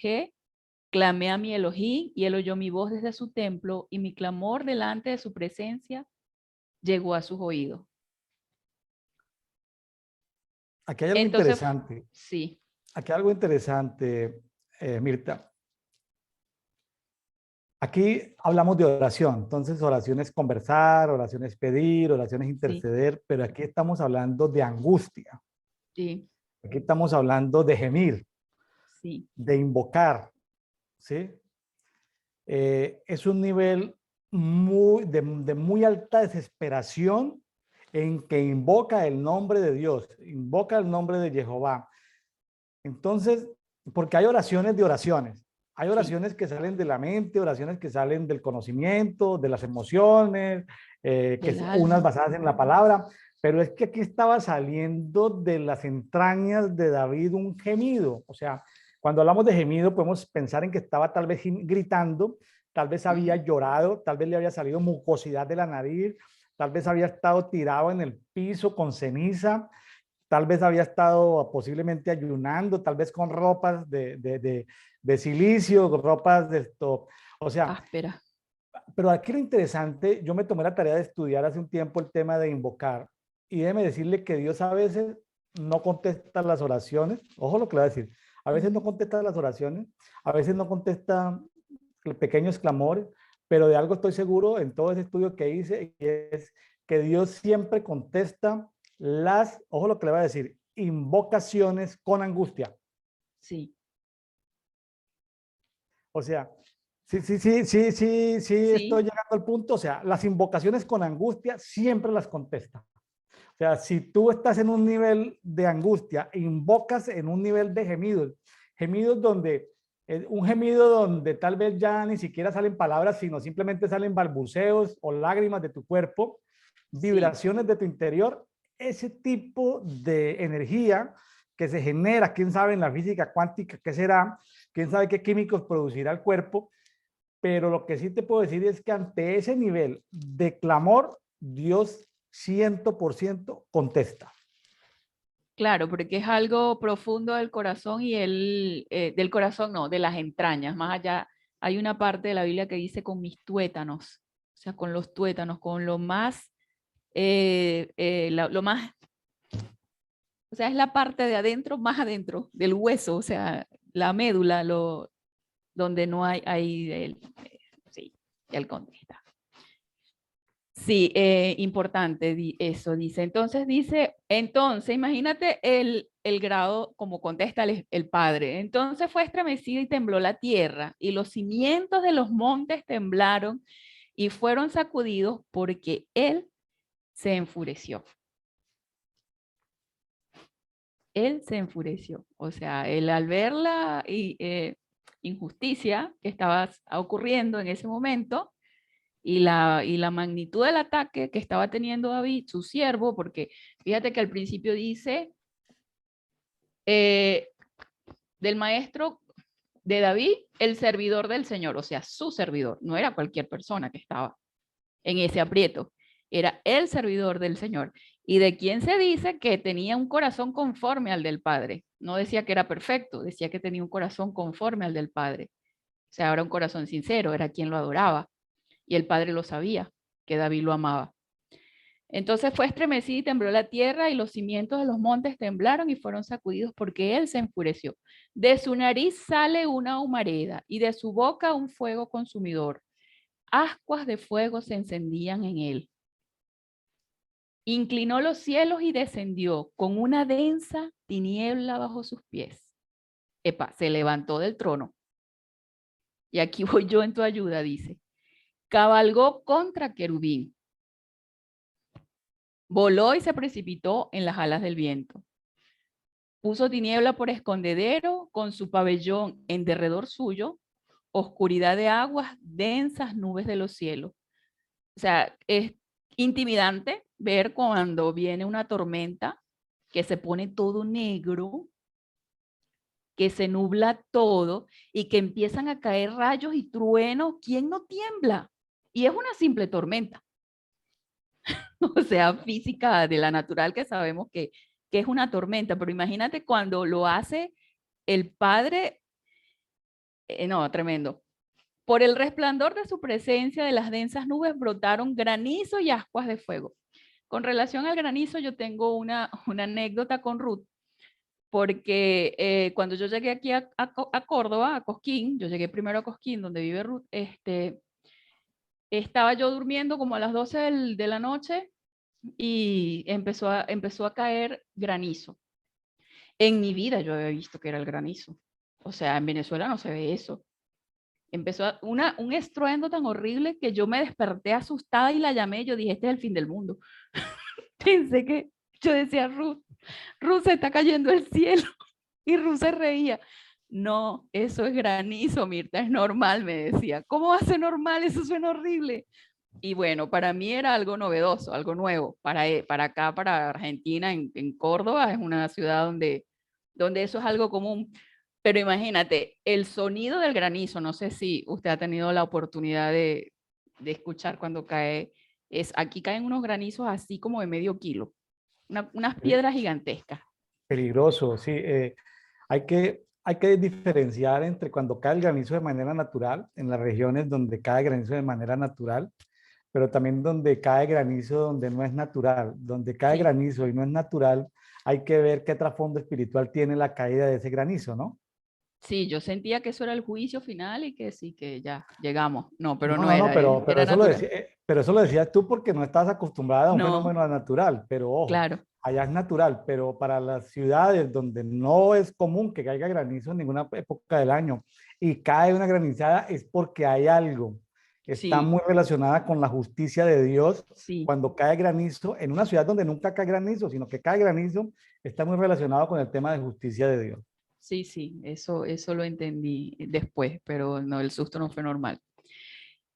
clamé a mi Elohim y él oyó mi voz desde su templo y mi clamor delante de su presencia llegó a sus oídos. Aquí hay algo Entonces, interesante. sí, Aquí hay algo interesante, Mirta. Aquí hablamos de oración, entonces oración es conversar, oración es pedir, oración es Sí, interceder, pero aquí estamos hablando de angustia, sí, aquí estamos hablando de gemir, sí, de invocar, ¿sí? Es un nivel de muy alta desesperación en que invoca el nombre de Dios, invoca el nombre de Jehová. Entonces, porque hay oraciones de oraciones. Hay sí, oraciones que salen de la mente, oraciones que salen del conocimiento, de las emociones, del unas alma. basadas en la palabra, pero es que aquí estaba saliendo de las entrañas de David un gemido. O sea, cuando hablamos de gemido podemos pensar en que estaba tal vez gritando, tal vez había Ujú. llorado, tal vez le había salido mucosidad de la nariz, tal vez había estado tirado en el piso con ceniza, tal vez había estado posiblemente ayunando, tal vez con ropas de silicio, ropas de esto. O sea, Áspera. pero aquí lo interesante, yo me tomé la tarea de estudiar hace un tiempo el tema de invocar y déjeme decirle que Dios a veces no contesta las oraciones. Ojo lo que le voy a decir. A veces no Ujú. contesta las oraciones, a veces no contesta pequeños clamores, pero de algo estoy seguro en todo ese estudio que hice, y es que Dios siempre contesta ojo lo que le voy a decir, invocaciones con angustia. Sí, O sea, sí, estoy sí, llegando al punto. O sea, las invocaciones con angustia siempre las contesta. O sea, si tú estás en un nivel de angustia, invocas en un nivel de gemidos, gemidos donde, un gemido donde tal vez ya ni siquiera salen palabras, sino simplemente salen balbuceos o lágrimas de tu cuerpo, sí. vibraciones de tu interior, ese tipo de energía que se genera, quién sabe en la física cuántica qué será, quién sabe qué químicos producirá el cuerpo, pero lo que sí te puedo decir es que ante ese nivel de clamor, Dios 100% contesta. Claro, porque es algo profundo del corazón y del corazón no, de las entrañas. Más allá, hay una parte de la Biblia que dice con mis tuétanos, o sea, con los tuétanos, con lo más, lo más, o sea, es la parte de adentro, más adentro del hueso, o sea, la médula, donde no hay sí, el contesta. Sí, importante eso, dice. Entonces imagínate el grado como contesta el padre. Entonces fue estremecida y tembló la tierra, y los cimientos de los montes temblaron y fueron sacudidos porque él se enfureció. Él se enfureció. O sea, él al ver la injusticia que estaba ocurriendo en ese momento, y la magnitud del ataque que estaba teniendo David, su siervo, porque fíjate que al principio dice eh, del maestro de David, el servidor del Señor, o sea, su servidor, no era cualquier persona que estaba en ese aprieto, era el servidor del Señor. ¿Y de quién se dice que tenía un corazón conforme al del Padre? No decía que era perfecto, decía que tenía un corazón conforme al del Padre. O sea, era un corazón sincero, era quien lo adoraba. Y el Padre lo sabía, que David lo amaba. Entonces fue estremecida y tembló la tierra, y los cimientos de los montes temblaron y fueron sacudidos porque él se enfureció. De su nariz sale una humareda y de su boca un fuego consumidor. Ascuas de fuego se encendían en él. Inclinó los cielos y descendió con una densa tiniebla bajo sus pies. Epa, se levantó del trono. Y aquí voy yo en tu ayuda, dice. Cabalgó contra querubín. Voló y se precipitó en las alas del viento. Puso tiniebla por escondedero, con su pabellón en derredor suyo, oscuridad de aguas, densas nubes de los cielos. O sea, es intimidante ver cuando viene una tormenta que se pone todo negro, que se nubla todo y que empiezan a caer rayos y truenos. ¿Quién no tiembla? Y es una simple tormenta, o sea, física de la natural, que sabemos que es una tormenta, pero imagínate cuando lo hace el Padre. No, tremendo. Por el resplandor de su presencia, de las densas nubes brotaron granizo y ascuas de fuego. Con relación al granizo, yo tengo una anécdota con Ruth, porque cuando yo llegué aquí a Córdoba, a Cosquín, yo llegué primero a Cosquín, donde vive Ruth, estaba yo durmiendo como a las 12 de la noche y empezó a caer granizo. En mi vida yo había visto que era el granizo. O sea, en Venezuela no se ve eso. Un estruendo tan horrible que yo me desperté asustada y la llamé. Yo dije, este es el fin del mundo. Pensé que, yo decía, Ruth, se está cayendo el cielo. Y Ruth se reía. No, eso es granizo, Mirta, es normal, me decía. ¿Cómo va a ser normal? Eso suena horrible. Y bueno, para mí era algo novedoso, algo nuevo. Para acá, para Argentina, en Córdoba, es una ciudad donde eso es algo común. Pero imagínate, el sonido del granizo, no sé si usted ha tenido la oportunidad de escuchar cuando cae, aquí caen unos granizos así como de medio kilo, unas piedras gigantescas. Peligroso, sí. Hay que diferenciar entre cuando cae el granizo de manera natural, en las regiones donde cae granizo de manera natural, pero también donde cae granizo donde no es natural. Donde cae Sí, granizo y no es natural, hay que ver qué trasfondo espiritual tiene la caída de ese granizo, ¿no? sí, yo sentía que eso era el juicio final y que sí, que ya llegamos. No, pero No, no no, no, era, pero era eso lo natural. decía, pero eso lo decías tú porque no estás acostumbrada a un No, fenómeno natural, pero ojo, claro, allá es natural, pero para las ciudades donde no es común que caiga granizo en ninguna época del año y cae una granizada es porque hay algo. Está sí, muy relacionada con la justicia de Dios. sí. Cuando cae granizo, en una ciudad donde nunca cae granizo, sino que cae granizo, está muy relacionado con el tema de justicia de Dios. Sí, sí, eso lo entendí después, pero no, el susto no fue normal.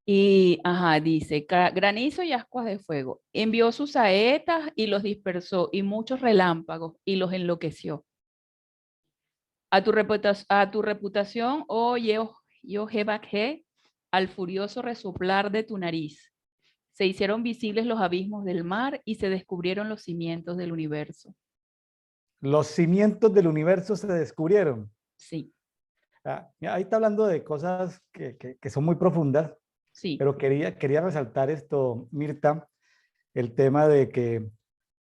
Y, ajá, dice, granizo y ascuas de fuego. Envió sus saetas y los dispersó, y muchos relámpagos, y los enloqueció. A tu reputación, oh Jehová, al furioso resoplar de tu nariz. Se hicieron visibles los abismos del mar y se descubrieron los cimientos del universo. Los cimientos del universo se descubrieron. Sí, Mira, ahí está hablando de cosas que son muy profundas, sí, pero quería resaltar esto, Mirta, el tema de que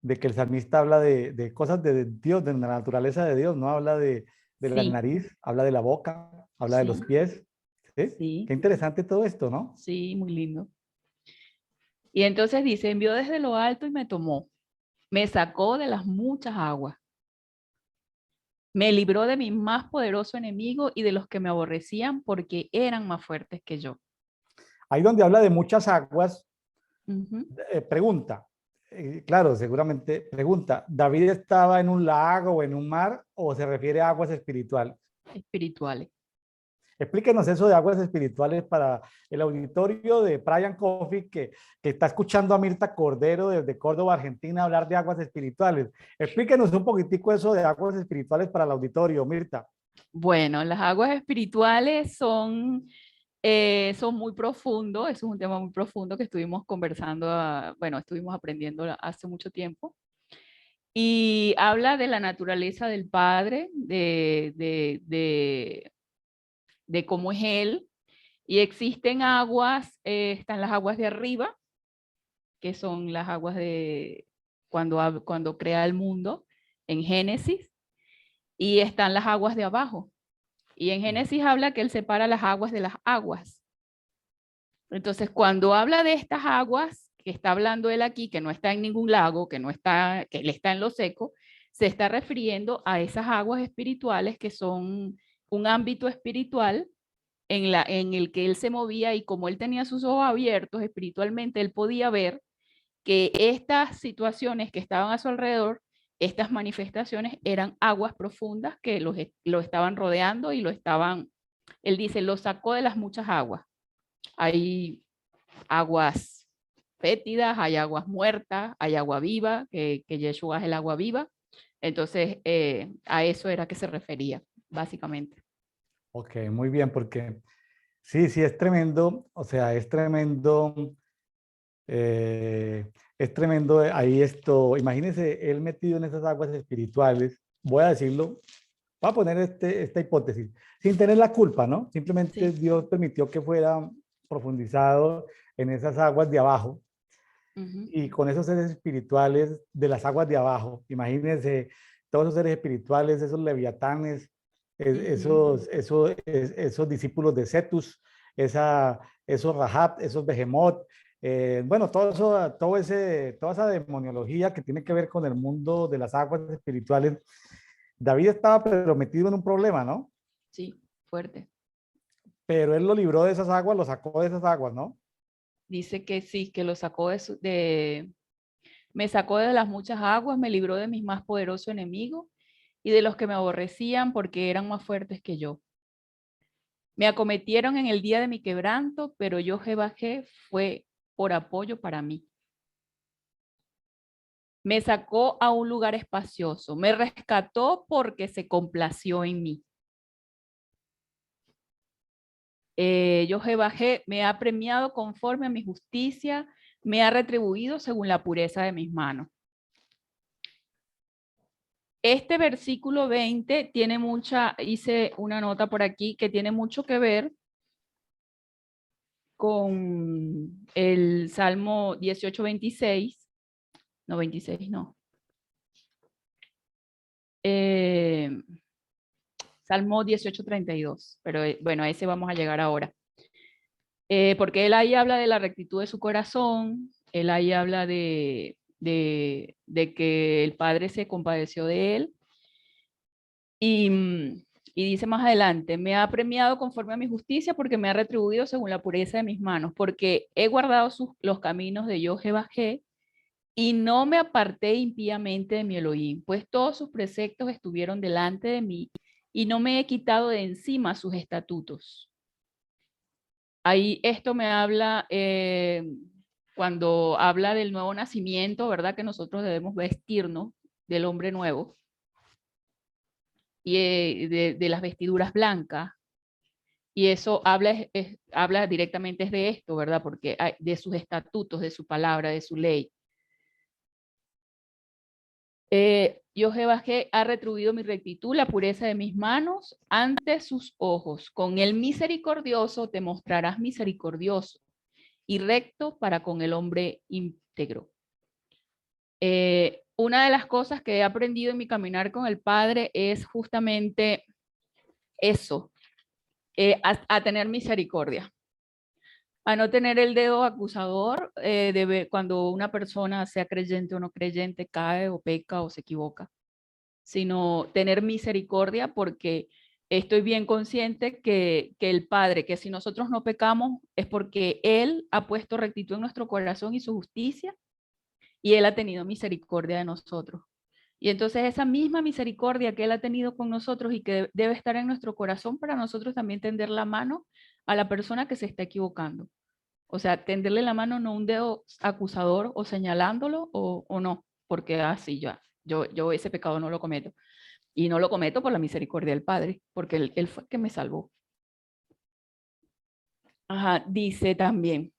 el salmista habla de cosas de Dios, de la naturaleza de Dios, no habla de la sí, nariz, habla de la boca, habla de los sí, pies. ¿Sí? sí, Qué interesante todo esto, ¿no? sí, muy lindo. Y entonces dice, envió desde lo alto y me tomó, me sacó de las muchas aguas, me libró de mi más poderoso enemigo y de los que me aborrecían porque eran más fuertes que yo. Ahí donde habla de muchas aguas, Ujú. pregunta, claro, seguramente pregunta, ¿David estaba en un lago o en un mar o se refiere a aguas espirituales? Espirituales. Explíquenos eso de aguas espirituales para el auditorio de Brian Coffee que está escuchando a Mirta Cordero desde Córdoba, Argentina, hablar de aguas espirituales. Explíquenos un poquitico eso de aguas espirituales para el auditorio, Mirta. Bueno, las aguas espirituales son muy profundos, eso es un tema muy profundo que estuvimos conversando, bueno, estuvimos aprendiendo hace mucho tiempo. Y habla de la naturaleza del Padre, de cómo es Él. Y existen aguas, están las aguas de arriba, que son las aguas de cuando crea el mundo en Génesis, y están las aguas de abajo. Y en Génesis habla que Él separa las aguas de las aguas. Entonces, cuando habla de estas aguas, que está hablando él aquí, que no está en ningún lago, que él está en lo seco, se está refiriendo a esas aguas espirituales que son un ámbito espiritual en el que él se movía y como él tenía sus ojos abiertos espiritualmente, él podía ver que estas situaciones que estaban a su alrededor, estas manifestaciones eran aguas profundas que lo estaban rodeando y él dice, lo sacó de las muchas aguas. Hay aguas fétidas, hay aguas muertas, hay agua viva, que Yeshua es el agua viva. Entonces, a eso era que se refería, básicamente. Ok, muy bien, porque sí, sí, es tremendo, o sea, es tremendo ahí esto, imagínense él metido en esas aguas espirituales, voy a decirlo, voy a poner esta hipótesis, sin tener la culpa, ¿no? Simplemente Sí. Dios permitió que fuera profundizado en esas aguas de abajo Ujú. y con esos seres espirituales de las aguas de abajo. Imagínense todos esos seres espirituales, esos leviatanes, esos discípulos de Cetus, esos Rahab, esos Behemoth, bueno, todo eso, toda esa demoniología que tiene que ver con el mundo de las aguas espirituales. David estaba pero metido en un problema, ¿no? Sí, fuerte. Pero él lo libró de esas aguas, lo sacó de esas aguas, ¿no? Dice que sí, que lo sacó me sacó de las muchas aguas, me libró de mis más poderosos enemigos y de los que me aborrecían porque eran más fuertes que yo. Me acometieron en el día de mi quebranto, pero yo Jehová fue por apoyo para mí. Me sacó a un lugar espacioso, me rescató porque se complació en mí. Yo Jehová me ha premiado conforme a mi justicia, me ha retribuido según la pureza de mis manos. Este versículo 20 tiene hice una nota por aquí que tiene mucho que ver con el Salmo 18, 26. No, 26 no. Salmo 18, 32. Pero bueno, a ese vamos a llegar ahora. Porque él ahí habla de la rectitud de su corazón, él ahí habla de que el Padre se compadeció de él. Y dice más adelante, me ha premiado conforme a mi justicia porque me ha retribuido según la pureza de mis manos, porque he guardado los caminos de Jehová y no me aparté impíamente de mi Elohim, pues todos sus preceptos estuvieron delante de mí y no me he quitado de encima sus estatutos. Ahí esto me habla, cuando habla del nuevo nacimiento, ¿verdad? Que nosotros debemos vestirnos del hombre nuevo y de las vestiduras blancas. Y eso habla directamente de esto, ¿verdad? Porque de sus estatutos, de su palabra, de su ley. Yo Jehová ha retribuido mi rectitud, la pureza de mis manos ante sus ojos. Con el misericordioso te mostrarás misericordioso y recto para con el hombre íntegro. Una de las cosas que he aprendido en mi caminar con el Padre es justamente eso, a tener misericordia, a no tener el dedo acusador de ver cuando una persona, sea creyente o no creyente, cae o peca o se equivoca, sino tener misericordia porque estoy bien consciente que el Padre, que si nosotros no pecamos es porque Él ha puesto rectitud en nuestro corazón y su justicia, y Él ha tenido misericordia de nosotros. Y entonces esa misma misericordia que Él ha tenido con nosotros y que debe estar en nuestro corazón para nosotros también tender la mano a la persona que se está equivocando. O sea, tenderle la mano, no un dedo acusador o señalándolo o no, porque así yo ese pecado no lo cometo. Y no lo cometo por la misericordia del Padre, porque él fue el que me salvó. Ajá, dice también,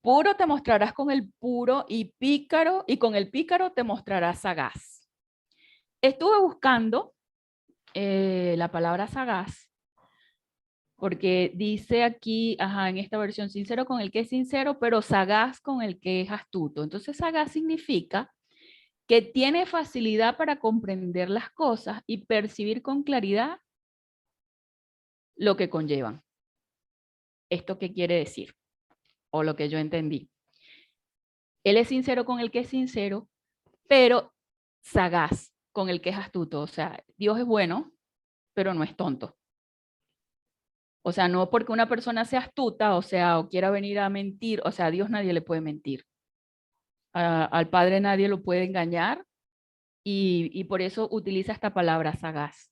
puro te mostrarás con el puro y pícaro, y con el pícaro te mostrarás sagaz. Estuve buscando la palabra sagaz, porque dice aquí, ajá, en esta versión, sincero con el que es sincero, pero sagaz con el que es astuto. Entonces, sagaz significa que tiene facilidad para comprender las cosas y percibir con claridad lo que conllevan. ¿Esto qué quiere decir? O lo que yo entendí. Él es sincero con el que es sincero, pero sagaz con el que es astuto. O sea, Dios es bueno, pero no es tonto. O sea, no porque una persona sea astuta, o sea, o quiera venir a mentir, o sea, a Dios nadie le puede mentir. Al Padre nadie lo puede engañar y por eso utiliza esta palabra sagaz.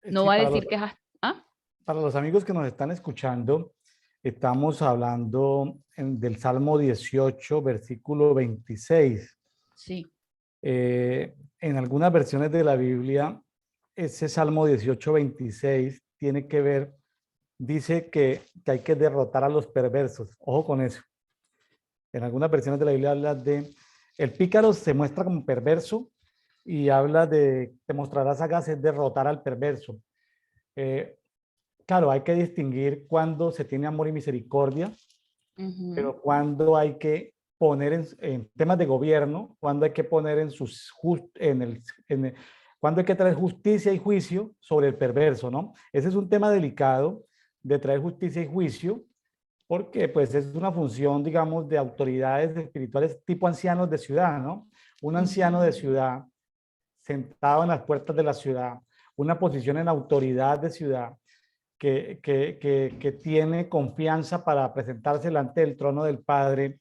No Sí, va a decir que es ¿ah? para los amigos que nos están escuchando, estamos hablando del Salmo 18, versículo 26. Sí. En algunas versiones de la Biblia, ese Salmo 18, 26 tiene que ver, dice que hay que derrotar a los perversos. Ojo con eso. En algunas versiones de la Biblia habla de, el pícaro se muestra como perverso y habla de, te mostrarás sagaz, es derrotar al perverso. Claro, hay que distinguir cuando se tiene amor y misericordia, pero cuando hay que poner en temas de gobierno, cuándo hay que poner cuándo hay que traer justicia y juicio sobre el perverso, ¿no? Ese es un tema delicado de traer justicia y juicio, porque pues es una función, digamos, de autoridades espirituales tipo ancianos de ciudad, ¿no? Un anciano de ciudad sentado en las puertas de la ciudad, una posición en autoridad de ciudad, que tiene confianza para presentarse delante del trono del Padre,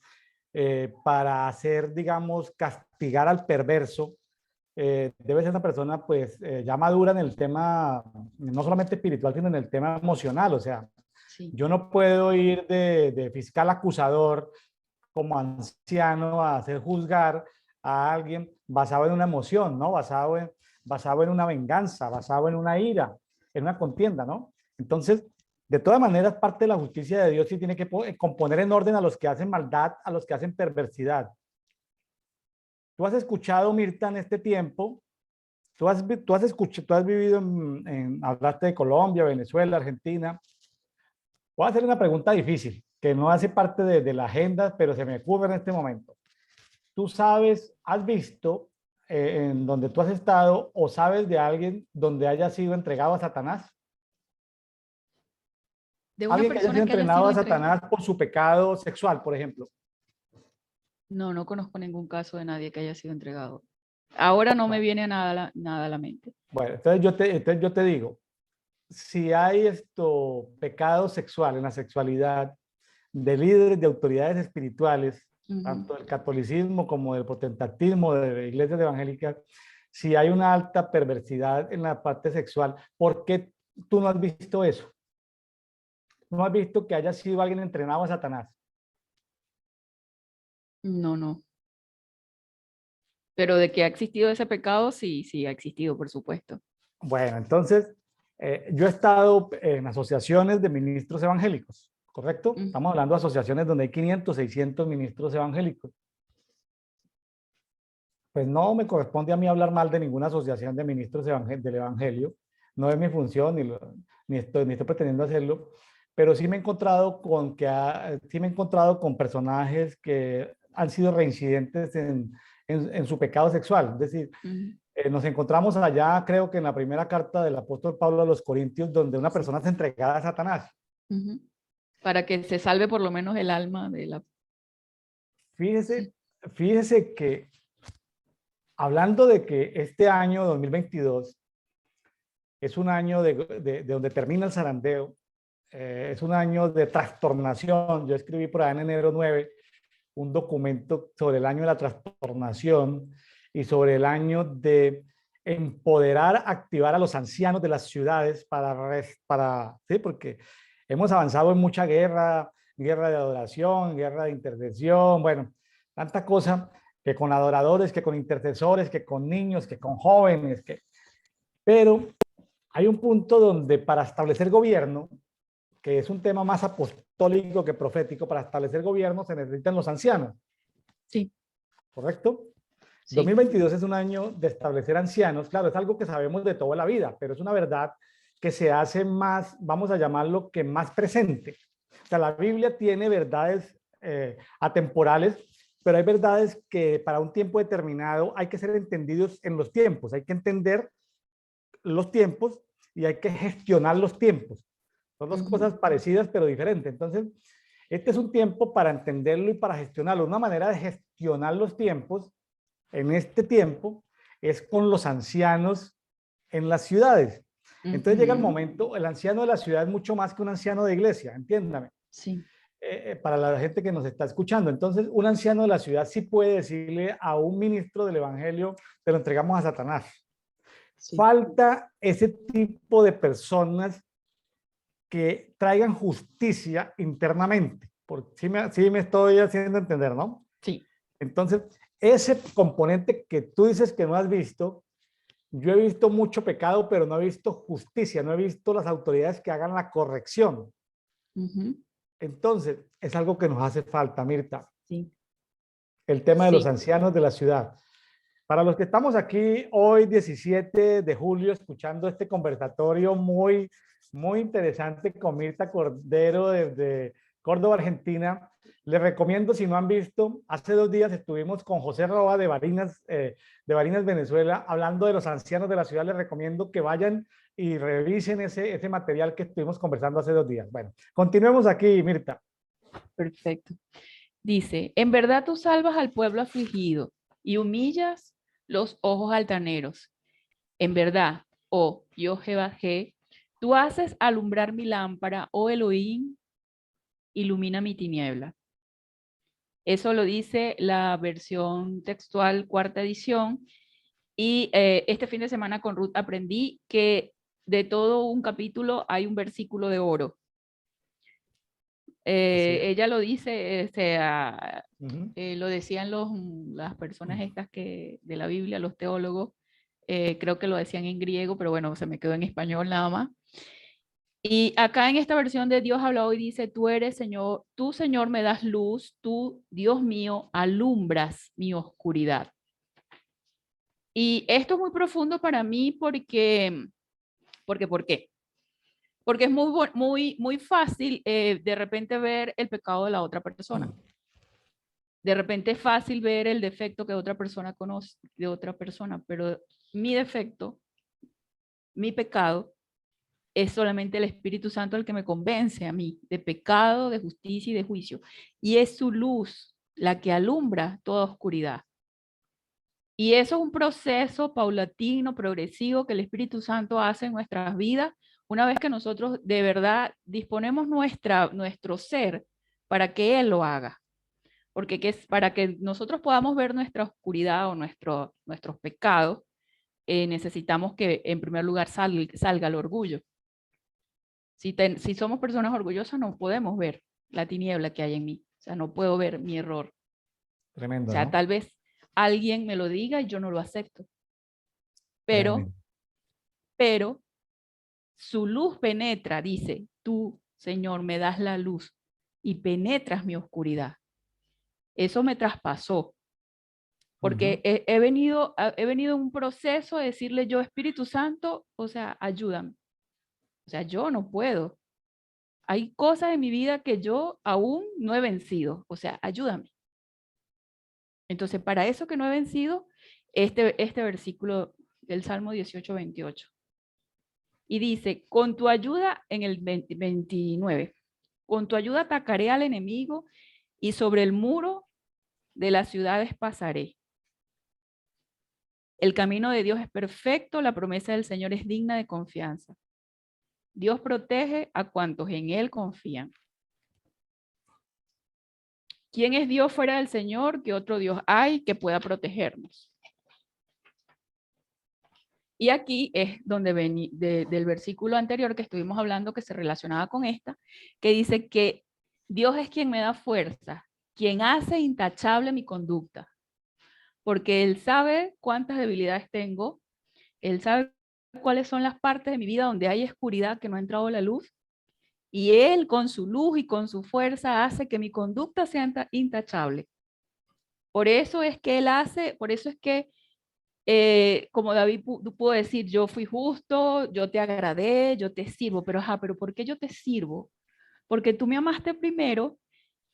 para hacer, digamos, castigar al perverso. Debe ser una persona pues ya madura en el tema, no solamente espiritual, sino en el tema emocional. O sea, Sí. yo no puedo ir de fiscal acusador como anciano a hacer juzgar a alguien basado en una emoción, ¿no? Basado en una venganza, basado en una ira, en una contienda, ¿no? Entonces, de todas maneras, parte de la justicia de Dios sí tiene que componer en orden a los que hacen maldad, a los que hacen perversidad. Tú has escuchado, Mirta, en este tiempo, tú has vivido hablaste de Colombia, Venezuela, Argentina. Voy a hacer una pregunta difícil, que no hace parte de la agenda, pero se me ocurre en este momento. ¿Tú sabes, has visto en donde tú has estado o sabes de alguien donde haya sido entregado a Satanás? De una Alguien que haya sido persona que haya entrenado sido a entregada. Satanás por su pecado sexual, por ejemplo. No, no conozco ningún caso de nadie que haya sido entregado. Ahora no me Bueno, viene nada a la mente. bueno, entonces yo te digo, si hay pecado sexual en la sexualidad de líderes de autoridades espirituales, tanto del catolicismo como del protestantismo, de iglesias evangélicas, si hay una alta perversidad en la parte sexual, ¿por qué tú no has visto eso? ¿No has visto que haya sido alguien entrenado a Satanás? No, no. Pero de que ha existido ese pecado, sí, sí ha existido, por supuesto. Bueno, entonces, yo he estado en asociaciones de ministros evangélicos, ¿correcto? Estamos hablando de asociaciones donde hay 500, 600 ministros evangélicos. Pues no me corresponde a mí hablar mal de ninguna asociación de ministros del Evangelio. No es mi función, ni estoy pretendiendo hacerlo, pero sí me he encontrado sí me he encontrado con personajes que han sido reincidentes en su pecado sexual. Es decir, nos encontramos allá, creo que en la primera carta del apóstol Pablo a los Corintios, donde una Sí. persona es entregada a Satanás. Para que se salve por lo menos el alma de la... Fíjese, Sí. fíjese que hablando de que este año 2022 es un año de donde termina el zarandeo, es un año de trastornación. Yo escribí por ahí en enero 9 un documento sobre el año de la trastornación y sobre el año de empoderar, activar a los ancianos de las ciudades sí, porque hemos avanzado en mucha guerra, guerra de adoración, guerra de intercesión, bueno, tanta cosa, que con adoradores, que con intercesores, que con niños, que con jóvenes, pero hay un punto donde para establecer gobierno, que es un tema más apostólico que profético, para establecer gobierno se necesitan los ancianos. Sí. ¿Correcto? Sí. 2022 es un año de establecer ancianos. Claro, es algo que sabemos de toda la vida, pero es una verdad que se hace más, vamos a llamarlo, que más presente. O sea, la Biblia tiene verdades atemporales, pero hay verdades que para un tiempo determinado hay que ser entendidos en los tiempos. Hay que entender los tiempos y hay que gestionar los tiempos. Son dos cosas parecidas pero diferentes. Entonces, este es un tiempo para entenderlo y para gestionarlo. Una manera de gestionar los tiempos en este tiempo es con los ancianos en las ciudades. Entonces llega el momento, el anciano de la ciudad es mucho más que un anciano de iglesia, entiéndame. Sí. Para la gente que nos está escuchando. Entonces, un anciano de la ciudad sí puede decirle a un ministro del evangelio, te lo entregamos a Satanás. Sí. Falta ese tipo de personas que traigan justicia internamente. Sí me estoy haciendo entender, ¿no? Sí. Entonces, ese componente que tú dices que no has visto, yo he visto mucho pecado, pero no he visto justicia, no he visto las autoridades que hagan la corrección. Entonces, es algo que nos hace falta, Mirta. Sí. El tema de los Sí. ancianos de la ciudad. Para los que estamos aquí hoy, 17 de julio, escuchando este conversatorio muy interesante con Mirta Cordero desde Córdoba, Argentina. Les recomiendo, si no han visto, hace 2 días estuvimos con José Roa de Barinas, Venezuela, hablando de los ancianos de la ciudad. Les recomiendo que vayan y revisen ese material que estuvimos conversando hace 2 días. Bueno, continuemos aquí, Mirta. Perfecto. Dice, en verdad tú salvas al pueblo afligido y humillas los ojos altaneros. En verdad, oh Jehová, tú haces alumbrar mi lámpara, oh Elohim, ilumina mi tiniebla. Eso lo dice la versión textual cuarta edición. Y este fin de semana con Ruth aprendí que de todo un capítulo hay un versículo de oro. Ella lo dice, lo decían las personas estas que, de la Biblia, los teólogos, creo que lo decían en griego, pero bueno, se me quedó en español nada más. Y acá en esta versión de Dios habla hoy, dice, tú eres Señor, tú Señor me das luz, tú Dios mío alumbras mi oscuridad. Y esto es muy profundo para mí porque ¿por qué? Porque es muy fácil de repente ver el pecado de la otra persona. De repente es fácil ver el defecto que otra persona conoce de otra persona, pero mi defecto, mi pecado, es solamente el Espíritu Santo el que me convence a mí de pecado, de justicia y de juicio. Y es su luz la que alumbra toda oscuridad. Y eso es un proceso paulatino, progresivo, que el Espíritu Santo hace en nuestras vidas una vez que nosotros de verdad disponemos nuestro ser para que Él lo haga. Porque para que nosotros podamos ver nuestra oscuridad o nuestros pecados, necesitamos que en primer lugar salga el orgullo. Si somos personas orgullosas, no podemos ver la tiniebla que hay en mí. O sea, no puedo ver mi error. Tremendo, O sea, ¿no? tal vez alguien me lo diga y yo no lo acepto. Pero su luz penetra, dice, tú, Señor, me das la luz y penetras mi oscuridad. Eso me traspasó, porque he venido en un proceso de decirle yo, Espíritu Santo, o sea, ayúdame. O sea, yo no puedo. Hay cosas en mi vida que yo aún no he vencido. O sea, ayúdame. Entonces, para eso que no he vencido, este versículo del Salmo 18:28. Y dice, con tu ayuda, en el 29, con tu ayuda atacaré al enemigo y sobre el muro de las ciudades pasaré. El camino de Dios es perfecto, la promesa del Señor es digna de confianza. Dios protege a cuantos en Él confían. ¿Quién es Dios fuera del Señor? ¿Qué otro Dios hay que pueda protegernos? Y aquí es donde del versículo anterior que estuvimos hablando, que se relacionaba con esta, que dice que Dios es quien me da fuerza, quien hace intachable mi conducta, porque Él sabe cuántas debilidades tengo, Él sabe cuáles son las partes de mi vida donde hay oscuridad que no ha entrado la luz, y Él con su luz y con su fuerza hace que mi conducta sea intachable. Por eso es que Él hace, por eso es que como David pudo decir, yo fui justo, yo te agradé, yo te sirvo, pero ¿por qué yo te sirvo? Porque tú me amaste primero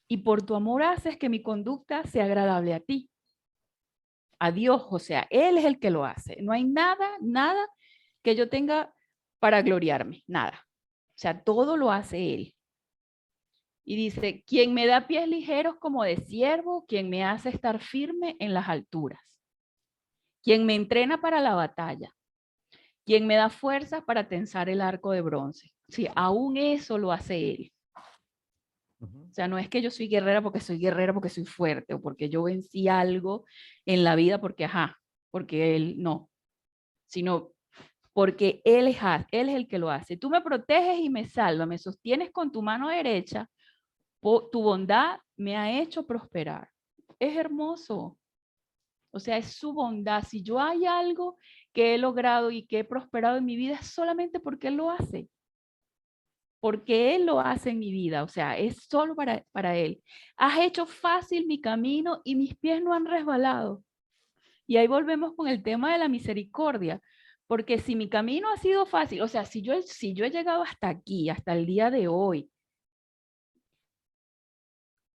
y por tu amor haces que mi conducta sea agradable a ti, a Dios, o sea, Él es el que lo hace. No hay nada que yo tenga para gloriarme, nada. O sea, todo lo hace Él. Y dice, quien me da pies ligeros como de siervo, quien me hace estar firme en las alturas, quien me entrena para la batalla, quien me da fuerzas para tensar el arco de bronce. Sí, aún eso lo hace Él. O sea, no es que yo soy guerrera porque soy fuerte o porque yo vencí algo en la vida porque Él no, sino porque Él es el que lo hace. Tú me proteges y me salvas, me sostienes con tu mano derecha, tu bondad me ha hecho prosperar. Es hermoso. O sea, es su bondad. Si yo hay algo que he logrado y que he prosperado en mi vida, es solamente porque Él lo hace. Porque Él lo hace en mi vida. O sea, es solo para Él. Has hecho fácil mi camino y mis pies no han resbalado. Y ahí volvemos con el tema de la misericordia. Porque si mi camino ha sido fácil, o sea, si yo he llegado hasta aquí, hasta el día de hoy,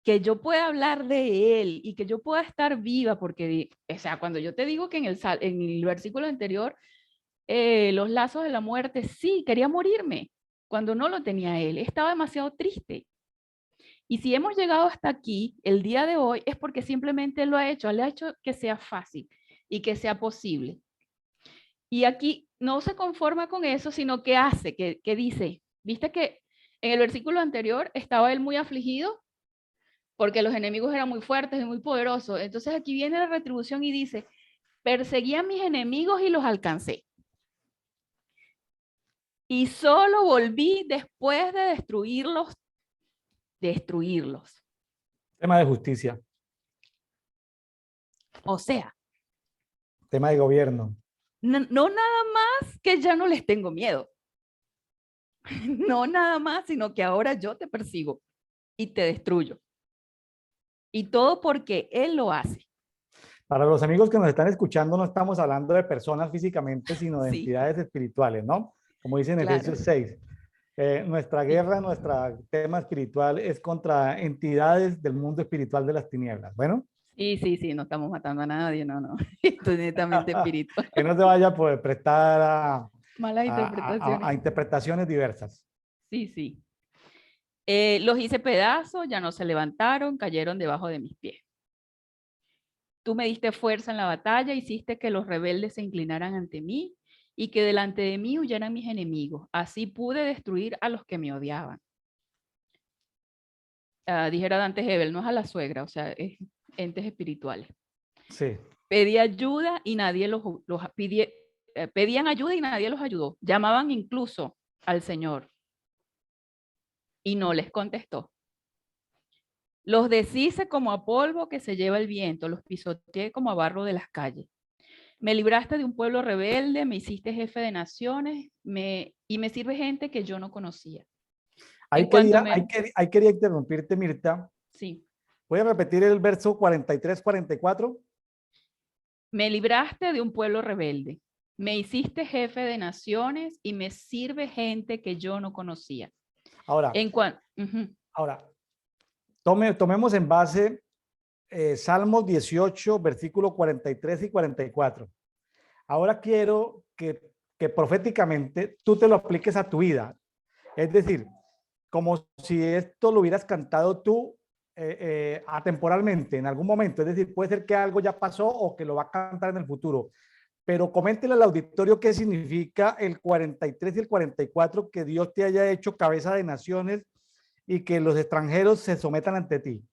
que yo pueda hablar de Él y que yo pueda estar viva, porque, o sea, cuando yo te digo que en el versículo anterior, los lazos de la muerte, sí, quería morirme cuando no lo tenía Él, estaba demasiado triste. Y si hemos llegado hasta aquí el día de hoy es porque simplemente Él lo ha hecho, Él ha hecho que sea fácil y que sea posible. Y aquí no se conforma con eso, sino que hace, que dice, viste que en el versículo anterior estaba Él muy afligido porque los enemigos eran muy fuertes y muy poderosos. Entonces aquí viene la retribución y dice, perseguí a mis enemigos y los alcancé. Y solo volví después de destruirlos. Tema de justicia, O sea, tema de gobierno. no nada más que ya no les tengo miedo. No nada más, sino que ahora yo te persigo y te destruyo. Y todo porque Él lo hace. Para los amigos que nos están escuchando, no estamos hablando de personas físicamente, sino de Sí, entidades espirituales, ¿no? Como dice en claro. Efesios 6. Nuestra Sí, guerra, nuestro tema espiritual es contra entidades del mundo espiritual de las tinieblas. Bueno, sí, no estamos matando a nadie, no. Esto es netamente espiritual. que no se vaya a poder prestar Malas a interpretaciones. interpretaciones diversas. Sí, sí. Los hice pedazos, ya no se levantaron, cayeron debajo de mis pies. Tú me diste fuerza en la batalla, hiciste que los rebeldes se inclinaran ante mí y que delante de mí huyeran mis enemigos. Así pude destruir a los que me odiaban. Dijera Dante Hebel, no es a la suegra, o sea, es entes espirituales. Sí. Pedí ayuda y nadie pedían ayuda y nadie los ayudó. Llamaban incluso al Señor y no les contestó. Los deshice como a polvo que se lleva el viento, los pisoteé como a barro de las calles. Me libraste de un pueblo rebelde, me hiciste jefe de naciones y me sirve gente que yo no conocía. En cuanto me... Ahí quería interrumpirte, Mirta. Sí. Voy a repetir el verso 43, 44. Me libraste de un pueblo rebelde, me hiciste jefe de naciones y me sirve gente que yo no conocía. Ahora, En cuanto... ahora, tomemos en base Salmos 18, versículos 43 y 44. Ahora quiero que proféticamente tú te lo apliques a tu vida. Es decir, como si esto lo hubieras cantado tú atemporalmente, en algún momento. Es decir, puede ser que algo ya pasó o que lo va a cantar en el futuro. Pero coméntele al auditorio qué significa el 43 y el 44, que Dios te haya hecho cabeza de naciones y que los extranjeros se sometan ante ti.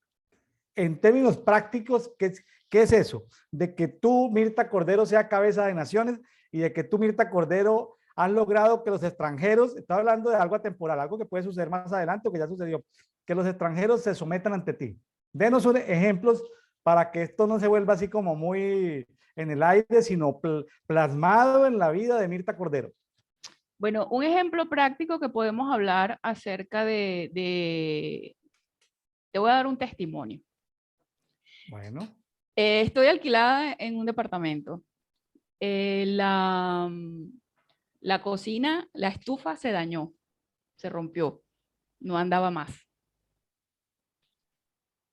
En términos prácticos, ¿qué es eso? De que tú, Mirta Cordero, sea cabeza de naciones y de que tú, Mirta Cordero, has logrado que los extranjeros, estoy hablando de algo atemporal, algo que puede suceder más adelante o que ya sucedió, que los extranjeros se sometan ante ti. Denos ejemplos para que esto no se vuelva así como muy en el aire, sino plasmado en la vida de Mirta Cordero. Bueno, un ejemplo práctico que podemos hablar acerca te voy a dar un testimonio. Bueno. Estoy alquilada en un departamento. La cocina, la estufa se dañó, se rompió, no andaba más.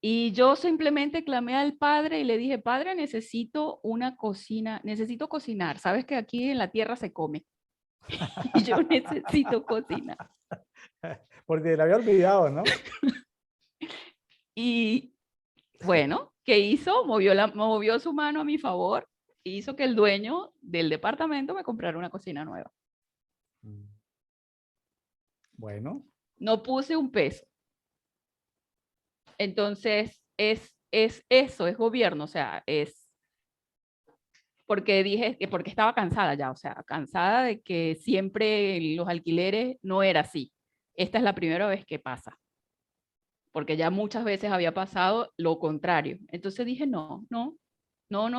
Y yo simplemente clamé al padre y le dije, padre, necesito una cocina, necesito cocinar. Sabes que aquí en la tierra se come y yo necesito cocinar. Porque le había olvidado, ¿no? Y bueno, ¿qué hizo? Movió su mano a mi favor e hizo que el dueño del departamento me comprara una cocina nueva. Bueno. No puse un peso. Entonces, es eso, es gobierno, o sea, es porque dije que porque estaba cansada ya, o sea, cansada de que siempre los alquileres no era así. Esta es la primera vez que pasa, porque ya muchas veces había pasado lo contrario. Entonces dije, no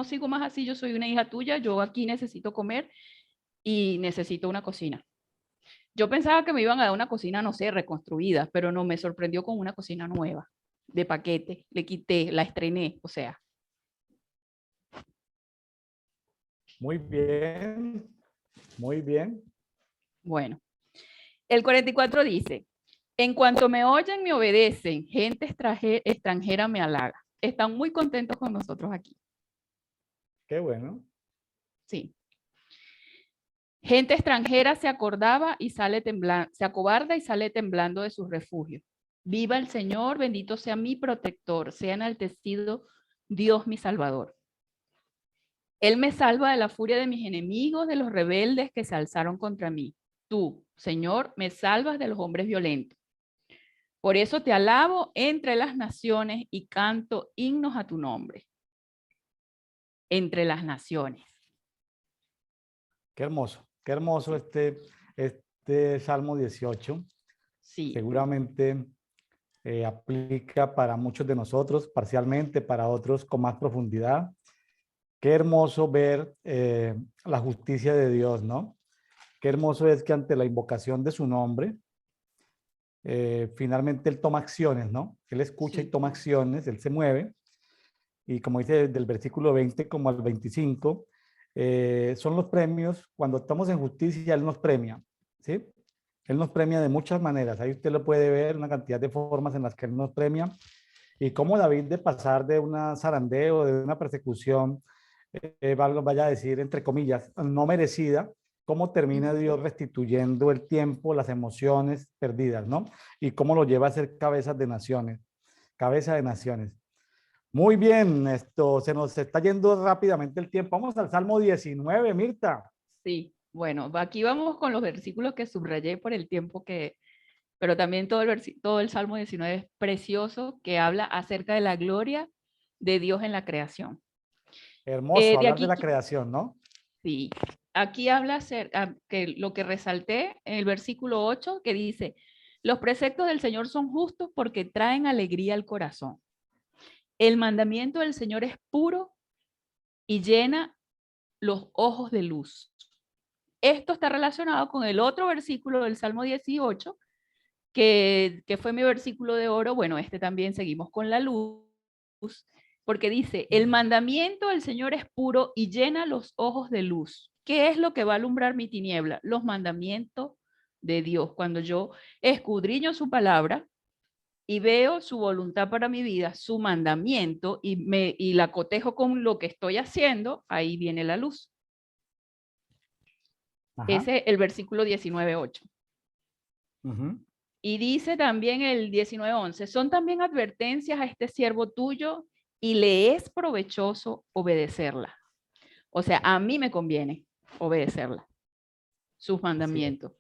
sigo más así, yo soy una hija tuya, yo aquí necesito comer y necesito una cocina. Yo pensaba que me iban a dar una cocina, no sé, reconstruida, pero no, me sorprendió con una cocina nueva, de paquete, le quité, la estrené, o sea. Muy bien, muy bien. Bueno, el 44 dice, En cuanto me oyen, me obedecen. Gente extranjera me halaga. Están muy contentos con nosotros aquí. Qué bueno. Sí. Gente extranjera se acordaba y sale temblando, se acobarda y sale temblando de sus refugios. Viva el Señor, bendito sea mi protector, sea enaltecido Dios mi Salvador. Él me salva de la furia de mis enemigos, de los rebeldes que se alzaron contra mí. Tú, Señor, me salvas de los hombres violentos. Por eso te alabo entre las naciones y canto himnos a tu nombre. Entre las naciones. Qué hermoso este Salmo 18. Sí. Seguramente aplica para muchos de nosotros, parcialmente, para otros con más profundidad. Qué hermoso ver la justicia de Dios, ¿no? Qué hermoso es que ante la invocación de su nombre, finalmente Él toma acciones, ¿no? Él escucha y Sí. toma acciones, Él se mueve. Y como dice del versículo 20 como al 25, son los premios. Cuando estamos en justicia, Él nos premia, ¿sí? Él nos premia de muchas maneras. Ahí usted lo puede ver, una cantidad de formas en las que Él nos premia. Y cómo David, de pasar de una zarandeo, de una persecución, vaya a decir, entre comillas, no merecida, cómo termina Dios restituyendo el tiempo, las emociones perdidas, ¿no? Y cómo lo lleva a ser cabeza de naciones, cabeza de naciones. Muy bien, esto se nos está yendo rápidamente el tiempo. Vamos al Salmo 19, Mirta. Sí, bueno, aquí vamos con los versículos que subrayé por el tiempo que, pero también todo el Salmo 19 es precioso, que habla acerca de la gloria de Dios en la creación. Hermoso De hablar de aquí, la creación, ¿no? sí, aquí habla acerca, que lo que resalté en el versículo 8, que dice, los preceptos del Señor son justos porque traen alegría al corazón. El mandamiento del Señor es puro y llena los ojos de luz. Esto está relacionado con el otro versículo del Salmo 18, que fue mi versículo de oro. Bueno, este también seguimos con la luz, porque dice, el mandamiento del Señor es puro y llena los ojos de luz. ¿Qué es lo que va a alumbrar mi tiniebla? Los mandamientos de Dios. Cuando yo escudriño su palabra y veo su voluntad para mi vida, su mandamiento, y la cotejo con lo que estoy haciendo, ahí viene la luz. Ajá. Ese es el versículo 19:8. Y dice también el 19:11, son también advertencias a este siervo tuyo y le es provechoso obedecerla. O sea, a mí me conviene obedecerla, sus mandamientos.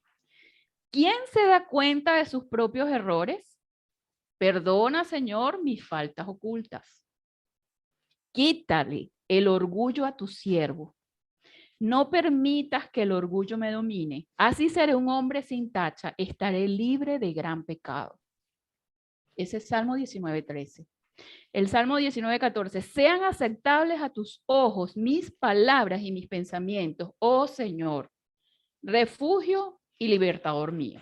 ¿Quién se da cuenta de sus propios errores? Perdona, Señor, mis faltas ocultas. Quítale el orgullo a tu siervo. No permitas que el orgullo me domine. Así seré un hombre sin tacha. Estaré libre de gran pecado. Ese es Salmo 19:13. El Salmo 19:14. Sean aceptables a tus ojos mis palabras y mis pensamientos, oh Señor, refugio y libertador mío.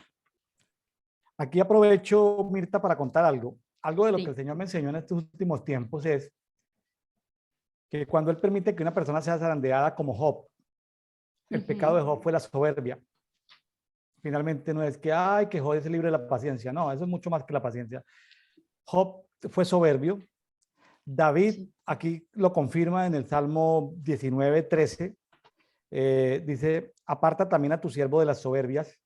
Aquí aprovecho, Mirta, para contar algo. Algo de lo que Sí. el Señor me enseñó en estos últimos tiempos es que cuando Él permite que una persona sea zarandeada como Job, el pecado de Job fue la soberbia. Finalmente no es que, ay, que Job es libre de la paciencia. No, eso es mucho más que la paciencia. Job fue soberbio. David, aquí lo confirma en el Salmo 19:13. Dice, aparta también a tu siervo de las soberbias.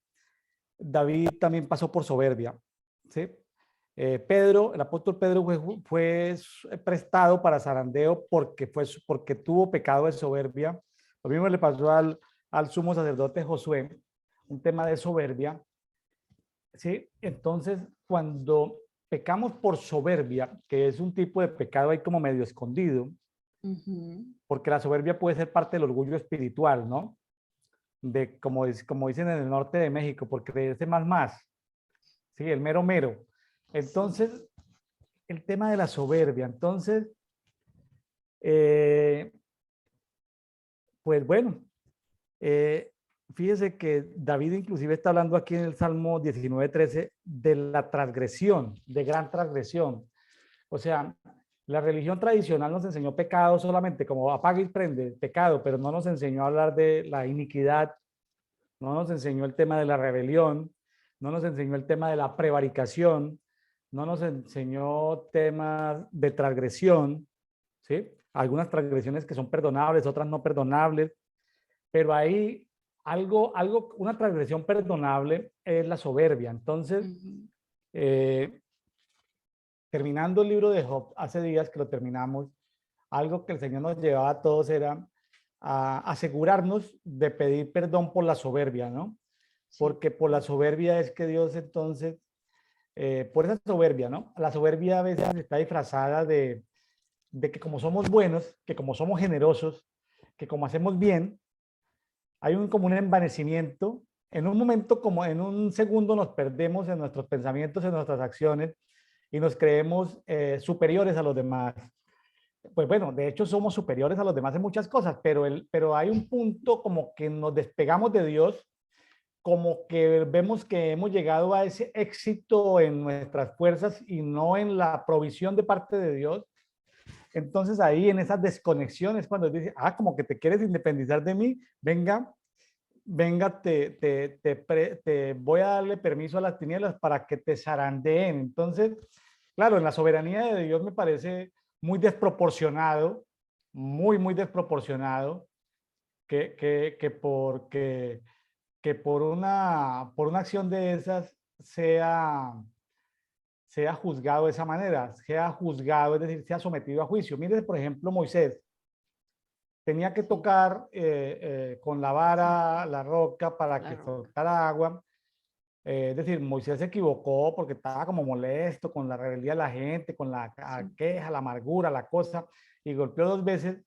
David también pasó por soberbia. ¿Sí? Pedro, el apóstol Pedro fue prestado para zarandeo porque tuvo pecado de soberbia. Lo mismo le pasó al sumo sacerdote Josué, un tema de soberbia. ¿Sí? Entonces, cuando pecamos por soberbia, que es un tipo de pecado ahí como medio escondido, porque la soberbia puede ser parte del orgullo espiritual, ¿no? Como dicen en el norte de México, por creerse más. Sí, el mero mero. Entonces, el tema de la soberbia. Entonces, pues bueno, fíjese que David inclusive está hablando aquí en el Salmo 19:13 de la transgresión, de gran transgresión. O sea, la religión tradicional nos enseñó pecado solamente como apaga y prende, pecado, pero no nos enseñó a hablar de la iniquidad, no nos enseñó el tema de la rebelión, no nos enseñó el tema de la prevaricación, no nos enseñó temas de transgresión, ¿sí? Algunas transgresiones que son perdonables, otras no perdonables, pero ahí una transgresión perdonable es la soberbia. Entonces, eh, terminando el libro de Job, hace días que lo terminamos, algo que el Señor nos llevaba a todos era a asegurarnos de pedir perdón por la soberbia, ¿no? Porque por la soberbia es que Dios entonces, por esa soberbia, ¿no? La soberbia a veces está disfrazada de que como somos buenos, que como somos generosos, que como hacemos bien, hay como un envanecimiento. En un momento, como en un segundo, nos perdemos en nuestros pensamientos, en nuestras acciones y nos creemos superiores a los demás. Pues bueno, de hecho somos superiores a los demás en muchas cosas, pero hay un punto como que nos despegamos de Dios, como que vemos que hemos llegado a ese éxito en nuestras fuerzas y no en la provisión de parte de Dios. Entonces ahí en esas desconexiones cuando dice, como que te quieres independizar de mí, venga, te voy a darle permiso a las tinieblas para que te zarandeen. Entonces, claro, en la soberanía de Dios me parece muy desproporcionado, muy desproporcionado, que por una acción de esas sea juzgado de esa manera, sea juzgado, es decir, sea sometido a juicio. Mire, por ejemplo, Moisés tenía que tocar con la vara la roca para que soltara agua. Es decir, Moisés se equivocó porque estaba como molesto con la rebeldía de la gente, con la queja, la amargura, la cosa, y golpeó 2 veces.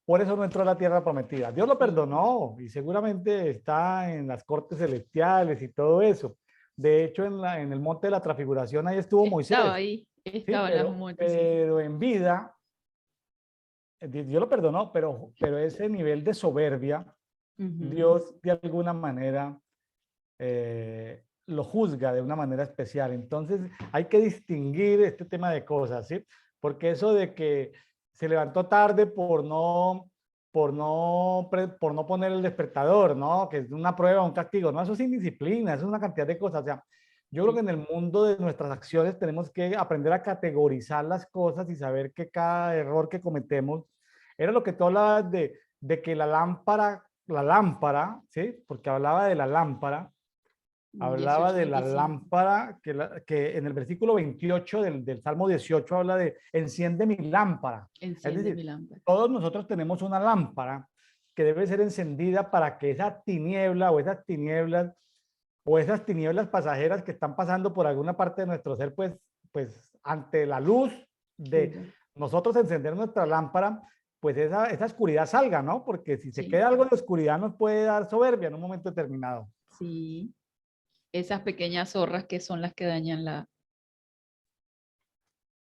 Por eso no entró a la tierra prometida. Dios lo perdonó y seguramente está en las cortes celestiales y todo eso. De hecho, en el monte de la transfiguración ahí estuvo Moisés. Estaba ahí, Sí, estaba en las muertes. pero en vida, Dios lo perdonó, pero ese nivel de soberbia, Dios de alguna manera lo juzga de una manera especial. Entonces hay que distinguir este tema de cosas, ¿sí? Porque eso de que se levantó tarde por no poner el despertador, ¿no? Que es una prueba, un castigo, ¿no? Eso es indisciplina, eso es una cantidad de cosas. O sea, yo creo que en el mundo de nuestras acciones tenemos que aprender a categorizar las cosas y saber que cada error que cometemos, era lo que tú hablabas de que la lámpara, ¿sí? Porque hablaba de la lámpara, hablaba de la lámpara, que en el versículo 28 del Salmo 18 habla de enciende mi lámpara. Enciende es decir, mi lámpara. todos nosotros tenemos una lámpara que debe ser encendida para que esa tiniebla o esas tinieblas pasajeras que están pasando por alguna parte de nuestro ser, pues ante la luz de nosotros encender nuestra lámpara, pues esa oscuridad salga, ¿no? Porque si se queda algo de oscuridad nos puede dar soberbia en un momento determinado. Sí. Esas pequeñas zorras que son las que dañan la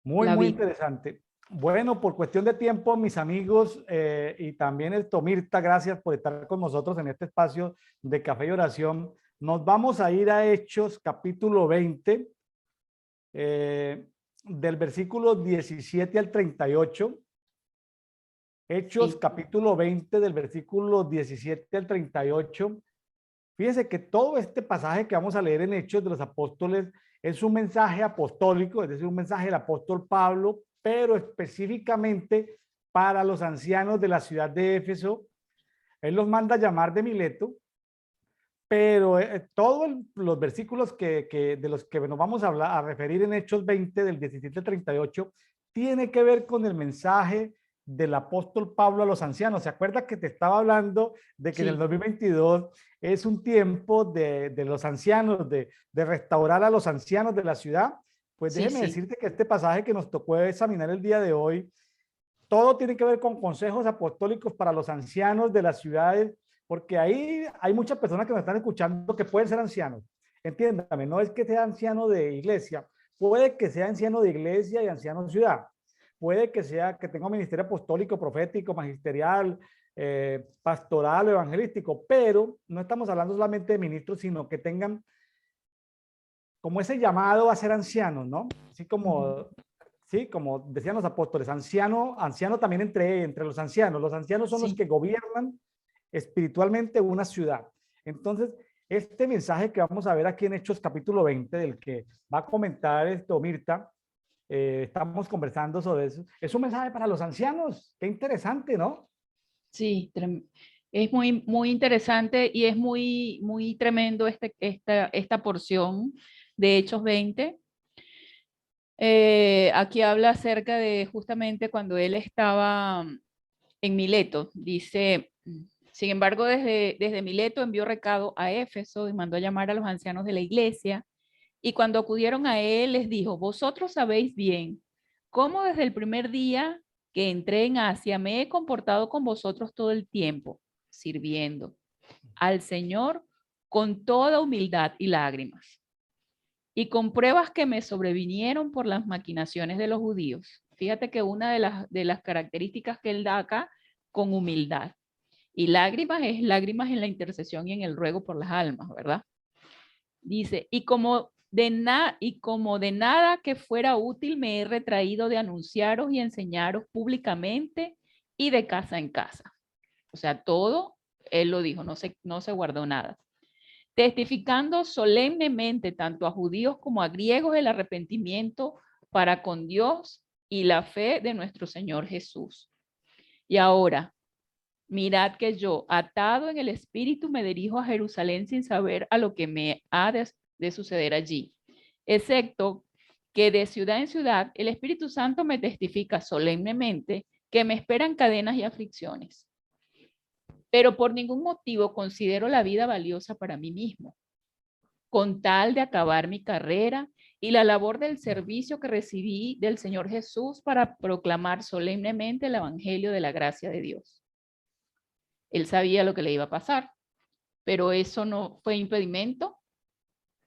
Muy vida. interesante. Bueno, por cuestión de tiempo, mis amigos, y también el Tomirta, gracias por estar con nosotros en este espacio de Café y Oración. Nos vamos a ir a Hechos, capítulo 20, del versículo 17 al 38. Hechos, capítulo 20, del versículo 17 al 38. Fíjense que todo este pasaje que vamos a leer en Hechos de los Apóstoles es un mensaje apostólico, es decir, un mensaje del apóstol Pablo, pero específicamente para los ancianos de la ciudad de Éfeso. Él los manda a llamar de Mileto, pero todos los versículos de los que nos vamos a referir en Hechos 20, del 17 al 38, tiene que ver con el mensaje del apóstol Pablo a los ancianos. ¿Se acuerda que te estaba hablando de que en el 2022 es un tiempo de los ancianos, de restaurar a los ancianos de la ciudad? Pues déjeme decirte que este pasaje que nos tocó examinar el día de hoy, todo tiene que ver con consejos apostólicos para los ancianos de las ciudades, porque ahí hay muchas personas que nos están escuchando que pueden ser ancianos. Entiéndame, no es que sea anciano de iglesia, puede que sea anciano de iglesia y anciano de ciudad. Puede que tenga un ministerio apostólico, profético, magisterial, pastoral o evangelístico, pero no estamos hablando solamente de ministros, sino que tengan como ese llamado a ser ancianos, ¿no? Así como, sí, como decían los apóstoles, anciano también entre los ancianos. Los ancianos son los que gobiernan espiritualmente una ciudad. Entonces, este mensaje que vamos a ver aquí en Hechos capítulo 20, del que va a comentar esto Mirta, estamos conversando sobre eso, es un mensaje para los ancianos. Qué interesante, ¿no? Sí, es muy, muy interesante y es muy, muy tremendo esta porción de Hechos 20. Aquí habla acerca de justamente cuando él estaba en Mileto. Dice, sin embargo, desde Mileto envió recado a Éfeso y mandó a llamar a los ancianos de la iglesia. Y cuando acudieron a él, les dijo, vosotros sabéis bien cómo desde el primer día que entré en Asia me he comportado con vosotros todo el tiempo, sirviendo al Señor con toda humildad y lágrimas, y con pruebas que me sobrevinieron por las maquinaciones de los judíos. Fíjate que una de las características que él da acá, con humildad. Y lágrimas es lágrimas en la intercesión y en el ruego por las almas, ¿verdad? Dice, y como de nada que fuera útil me he retraído de anunciaros y enseñaros públicamente y de casa en casa. O sea, todo, él lo dijo, no se guardó nada. Testificando solemnemente tanto a judíos como a griegos el arrepentimiento para con Dios y la fe de nuestro Señor Jesús. Y ahora, mirad que yo, atado en el espíritu, me dirijo a Jerusalén sin saber a lo que me ha de suceder allí, excepto que de ciudad en ciudad el Espíritu Santo me testifica solemnemente que me esperan cadenas y aflicciones. Pero por ningún motivo considero la vida valiosa para mí mismo, con tal de acabar mi carrera y la labor del servicio que recibí del Señor Jesús para proclamar solemnemente el Evangelio de la gracia de Dios. Él sabía lo que le iba a pasar, pero eso no fue impedimento.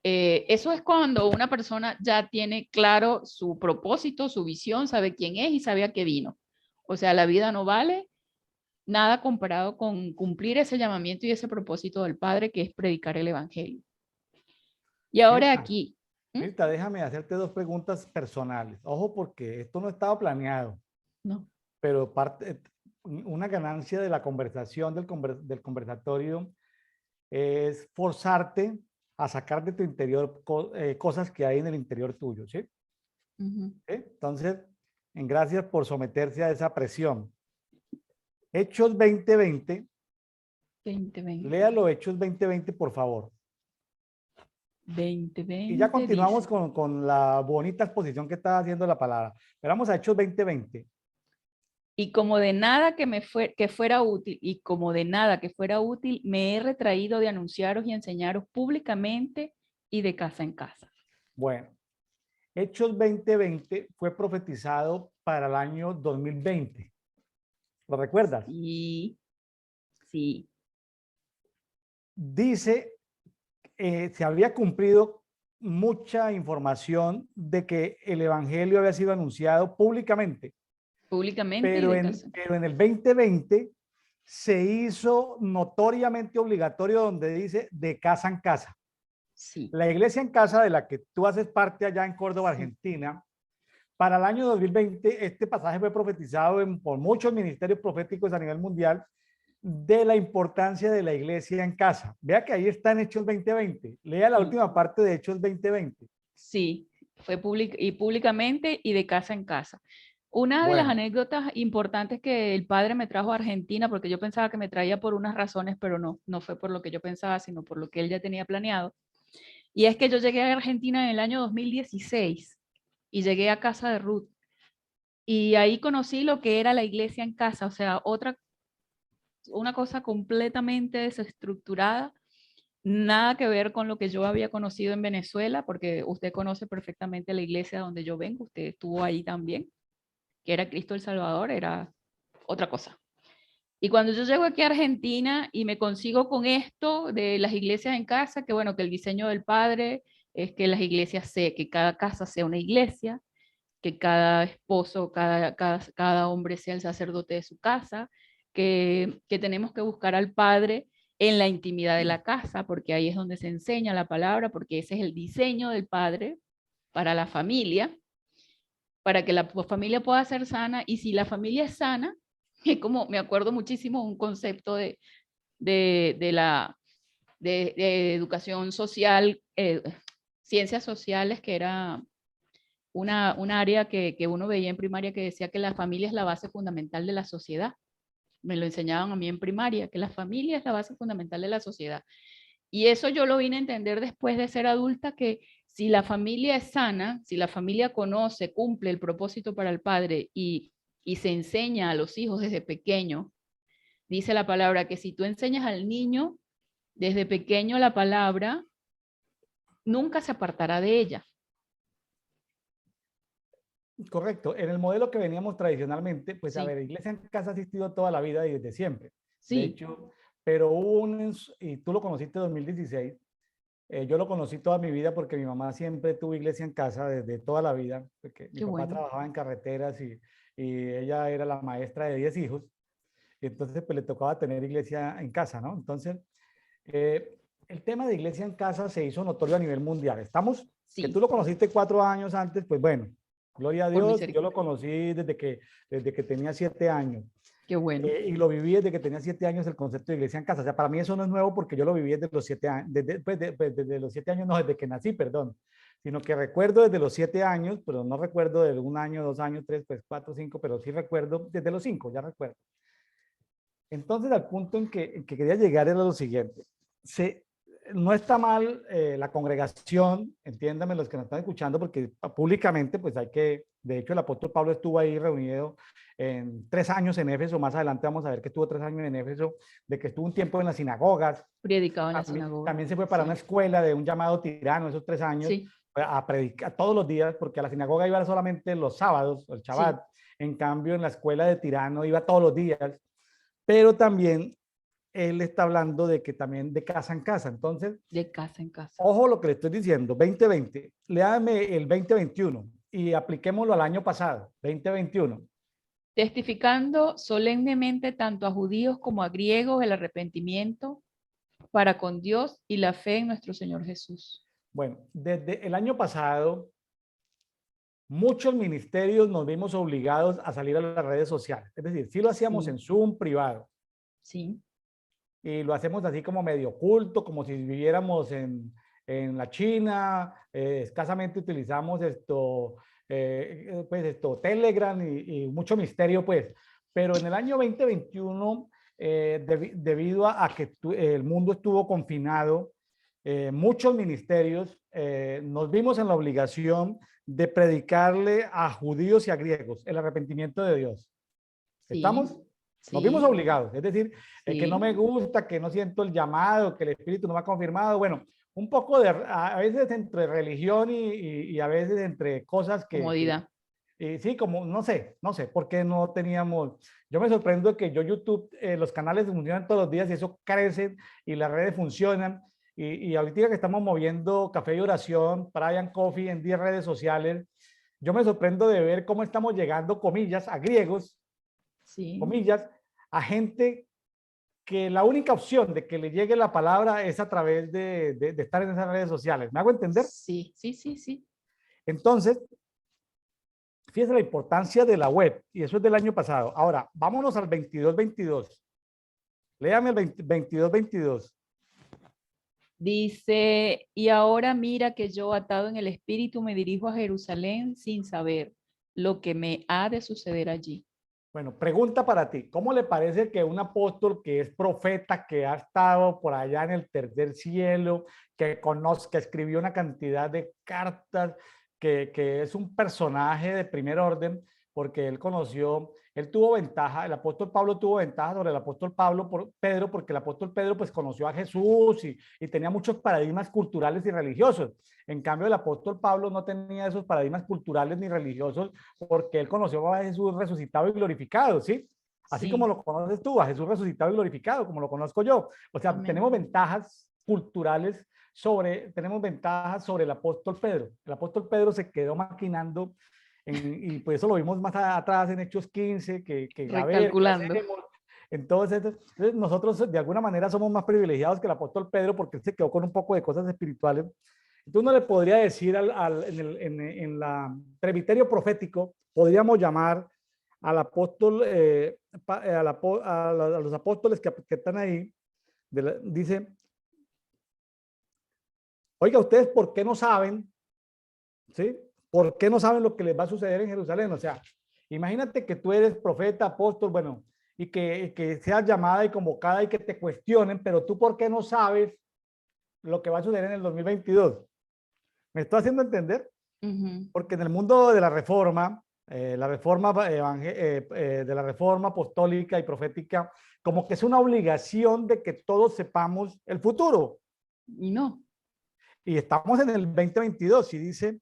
Eso es cuando una persona ya tiene claro su propósito, su visión, sabe quién es y sabe a qué vino. O sea, la vida no vale nada comparado con cumplir ese llamamiento y ese propósito del Padre, que es predicar el Evangelio. Y ahora Mirta, aquí. Mirta, déjame hacerte dos preguntas personales. Ojo, porque esto no estaba planeado, No. pero una ganancia de la conversación, del conversatorio, es forzarte a sacar de tu interior cosas que hay en el interior tuyo, ¿sí? ¿Sí? Entonces, en gracias por someterse a esa presión. Hechos 2020, 2020. léalo, Hechos 2020, por favor. Y ya 2020 continuamos dice. con la bonita exposición que está haciendo la palabra. Pero vamos a Hechos 2020. Y como de nada que fuera útil, y como de nada que fuera útil, me he retraído de anunciaros y enseñaros públicamente y de casa en casa. Bueno, Hechos 2020 fue profetizado para el año 2020. ¿Lo recuerdas? Sí, sí. Dice, se había cumplido mucha información de que el evangelio había sido anunciado públicamente, Públicamente y de casa. pero en el 2020 se hizo notoriamente obligatorio donde dice de casa en casa. Sí. La iglesia en casa de la que tú haces parte allá en Córdoba, Sí. Argentina, para el año 2020 este pasaje fue profetizado por muchos ministerios proféticos a nivel mundial de la importancia de la iglesia en casa. Vea que ahí está en Hechos 2020. Lea la Sí. última parte de Hechos 2020. Sí, fue públicamente y de casa en casa. Una de las Bueno, anécdotas importantes que el padre me trajo a Argentina, porque yo pensaba que me traía por unas razones, pero no fue por lo que yo pensaba, sino por lo que él ya tenía planeado. Y es que yo llegué a Argentina en el año 2016 y llegué a casa de Ruth. Y ahí conocí lo que era la iglesia en casa, o sea, una cosa completamente desestructurada, nada que ver con lo que yo había conocido en Venezuela, porque usted conoce perfectamente la iglesia donde yo vengo, usted estuvo ahí también, que era Cristo el Salvador, era otra cosa. Y cuando yo llego aquí a Argentina y me consigo con esto de las iglesias en casa, que bueno, que el diseño del Padre es que las iglesias que cada casa sea una iglesia, que cada esposo, cada hombre sea el sacerdote de su casa, que tenemos que buscar al Padre en la intimidad de la casa, porque ahí es donde se enseña la palabra, porque ese es el diseño del Padre para la familia, para que la familia pueda ser sana, y si la familia es sana, es como, me acuerdo muchísimo un concepto de de educación social, ciencias sociales, que era un área que uno veía en primaria que decía que la familia es la base fundamental de la sociedad. Me lo enseñaban a mí en primaria, que la familia es la base fundamental de la sociedad. Y eso yo lo vine a entender después de ser adulta, que si la familia es sana, si la familia conoce, cumple el propósito para el padre y se enseña a los hijos desde pequeño, dice la palabra que si tú enseñas al niño desde pequeño la palabra, nunca se apartará de ella. Correcto. En el modelo que veníamos tradicionalmente, pues a Sí, ver, iglesia en casa ha existido toda la vida y desde siempre. De sí, hecho, pero hubo y tú lo conociste en 2016, yo lo conocí toda mi vida porque mi mamá siempre tuvo iglesia en casa desde toda la vida, porque mi qué papá bueno. trabajaba en carreteras y ella era la maestra de 10 hijos, y entonces pues le tocaba tener iglesia en casa, ¿no? Entonces, el tema de iglesia en casa se hizo notorio a nivel mundial. Estamos, que tú Sí, lo conociste 4 años antes, pues bueno, gloria a por Dios, yo lo misericordia. conocí desde que tenía 7 años. Qué bueno. Y lo viví desde que tenía 7 años el concepto de iglesia en casa. O sea, para mí eso no es nuevo porque yo lo viví desde los 7 años, desde los 7 años, no, desde que nací, perdón, sino que recuerdo desde los 7 años, pero no recuerdo de 1 año, 2 años, 3, pues 4, 5, pero sí recuerdo desde los 5, ya recuerdo. Entonces, al punto en que quería llegar era lo siguiente. Se, no está mal la congregación, entiéndame los que nos están escuchando, porque públicamente, pues hay que, de hecho, el apóstol Pablo estuvo ahí reunido en 3 años en Éfeso, más adelante vamos a ver que estuvo 3 años en Éfeso, de que estuvo un tiempo en las sinagogas, Predicado en la también, sinagoga. también se fue para una Sí, escuela de un llamado tirano esos 3 años, sí, a predicar todos los días, porque a la sinagoga iba solamente los sábados, el sí, Shabbat, en cambio en la escuela de tirano iba todos los días, pero también él está hablando de que también de casa en casa. Entonces, de casa en casa. ojo lo que le estoy diciendo, 2020, léame el 2021 y apliquémoslo al año pasado, 2021. Testificando solemnemente tanto a judíos como a griegos el arrepentimiento para con Dios y la fe en nuestro Señor Jesús. Bueno, desde el año pasado, muchos ministerios nos vimos obligados a salir a las redes sociales. Es decir, sí lo hacíamos Sí, en Zoom privado sí, y lo hacemos así como medio oculto, como si viviéramos en la China, escasamente utilizamos pues esto, Telegram y mucho misterio, pues. Pero en el año 2021, debido a que el mundo estuvo confinado, muchos ministerios nos vimos en la obligación de predicarle a judíos y a griegos el arrepentimiento de Dios. sí, ¿Estamos? Nos vimos sí, obligados. Es decir, que no sí. me gusta, que no siento el llamado, que el Espíritu no me ha confirmado. Bueno, un poco a veces entre religión y a veces entre cosas Comodidad. sí, como, no sé, por qué no teníamos. Yo me sorprendo que yo YouTube, los canales funcionan todos los días y eso crece y las redes funcionan. Y ahorita que estamos moviendo Café y Oración, Brian Coffee en 10 redes sociales, yo me sorprendo de ver cómo estamos llegando, comillas, a griegos, Sí, comillas, a gente que la única opción de que le llegue la palabra es a través de estar en esas redes sociales. ¿Me hago entender? sí, sí, sí, sí. Entonces, fíjese la importancia de la web, y eso es del año pasado. Ahora, vámonos al 22-22. Léame el 22-22. Dice, y ahora mira que yo atado en el espíritu me dirijo a Jerusalén sin saber lo que me ha de suceder allí. Bueno, pregunta para ti. ¿Cómo le parece que un apóstol que es profeta, que ha estado por allá en el tercer cielo, que conoce, que escribió una cantidad de cartas, que es un personaje de primer orden, porque él conoció, él tuvo ventaja, el apóstol Pablo tuvo ventaja sobre el apóstol Pedro, porque el apóstol Pedro pues conoció a Jesús y tenía muchos paradigmas culturales y religiosos. En cambio, el apóstol Pablo no tenía esos paradigmas culturales ni religiosos porque él conoció a Jesús resucitado y glorificado, ¿sí? Así como Sí, lo conoces tú, a Jesús resucitado y glorificado, como lo conozco yo. O sea, amén. tenemos ventajas sobre el apóstol Pedro. El apóstol Pedro se quedó maquinando y por eso lo vimos más atrás en Hechos 15, que a ver, ¿qué Recalculando. hacemos? Entonces, nosotros de alguna manera somos más privilegiados que el apóstol Pedro porque él se quedó con un poco de cosas espirituales. Entonces uno le podría decir en la presbiterio profético, podríamos llamar al apóstol, a los apóstoles que están ahí, dice, Oiga, ¿ustedes por qué no saben? ¿Sí? ¿Por qué no saben lo que les va a suceder en Jerusalén? O sea, imagínate que tú eres profeta, apóstol, bueno, y que seas llamada y convocada y que te cuestionen, pero tú ¿por qué no sabes lo que va a suceder en el 2022? ¿Me estoy haciendo entender? Ujú. Porque en el mundo de la reforma de la reforma apostólica y profética, como que es una obligación de que todos sepamos el futuro. Y no. Y estamos en el 2022 y dice,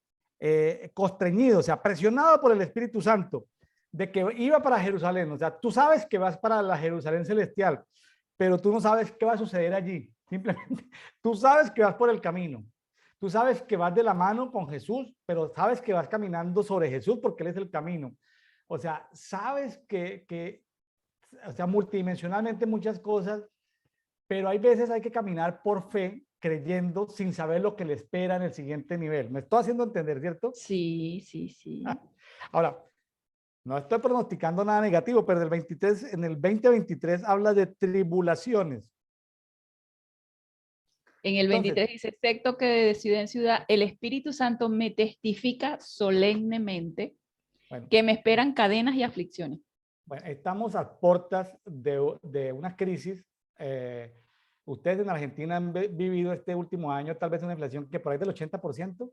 constreñido, o sea, presionado por el Espíritu Santo, de que iba para Jerusalén. O sea, tú sabes que vas para la Jerusalén celestial, pero tú no sabes qué va a suceder allí. Simplemente, tú sabes que vas por el camino. Tú sabes que vas de la mano con Jesús, pero sabes que vas caminando sobre Jesús porque Él es el camino. O sea, sabes que o sea, multidimensionalmente muchas cosas, pero hay veces hay que caminar por fe, creyendo sin saber lo que le espera en el siguiente nivel. Me estoy haciendo entender, ¿cierto? Sí, sí, sí. Ahora, no estoy pronosticando nada negativo, pero en el 2023 habla de tribulaciones. En el Entonces, 23 dice, excepto que de ciudad en ciudad, el Espíritu Santo me testifica solemnemente bueno, que me esperan cadenas y aflicciones. bueno, estamos a puertas de una crisis. Ustedes en Argentina han vivido este último año tal vez una inflación que por ahí del 80%,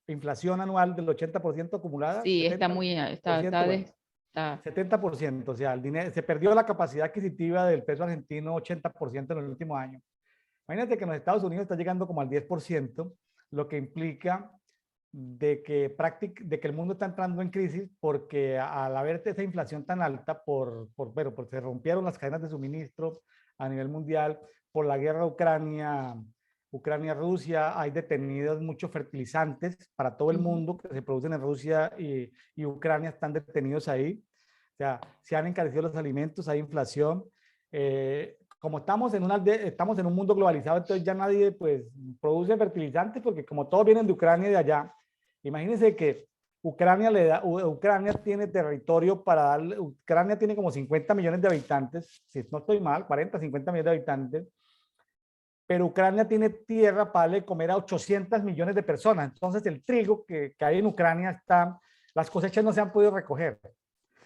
inflación anual del 80% acumulada, Sí, está 70%, bueno, está, 70%, o sea, el dinero, se perdió la capacidad adquisitiva del peso argentino 80% en el último año. Imagínate que en los Estados Unidos está llegando como al 10%, lo que implica de que el mundo está entrando en crisis porque al haber esa inflación tan alta bueno, porque se rompieron las cadenas de suministro a nivel mundial, por la guerra Ucrania-Rusia, hay detenidos muchos fertilizantes para todo el mundo que se producen en Rusia y Ucrania, están detenidos ahí. O sea, se han encarecido los alimentos, hay inflación. Como estamos en un mundo globalizado, entonces ya nadie pues produce fertilizantes porque como todos vienen de Ucrania y de allá, imagínense que Ucrania tiene territorio para darle, Ucrania tiene como 50 millones de habitantes, si no estoy mal, 40, 50 millones de habitantes, pero Ucrania tiene tierra para darle comer a 800 millones de personas. Entonces el trigo que hay en Ucrania está, las cosechas no se han podido recoger.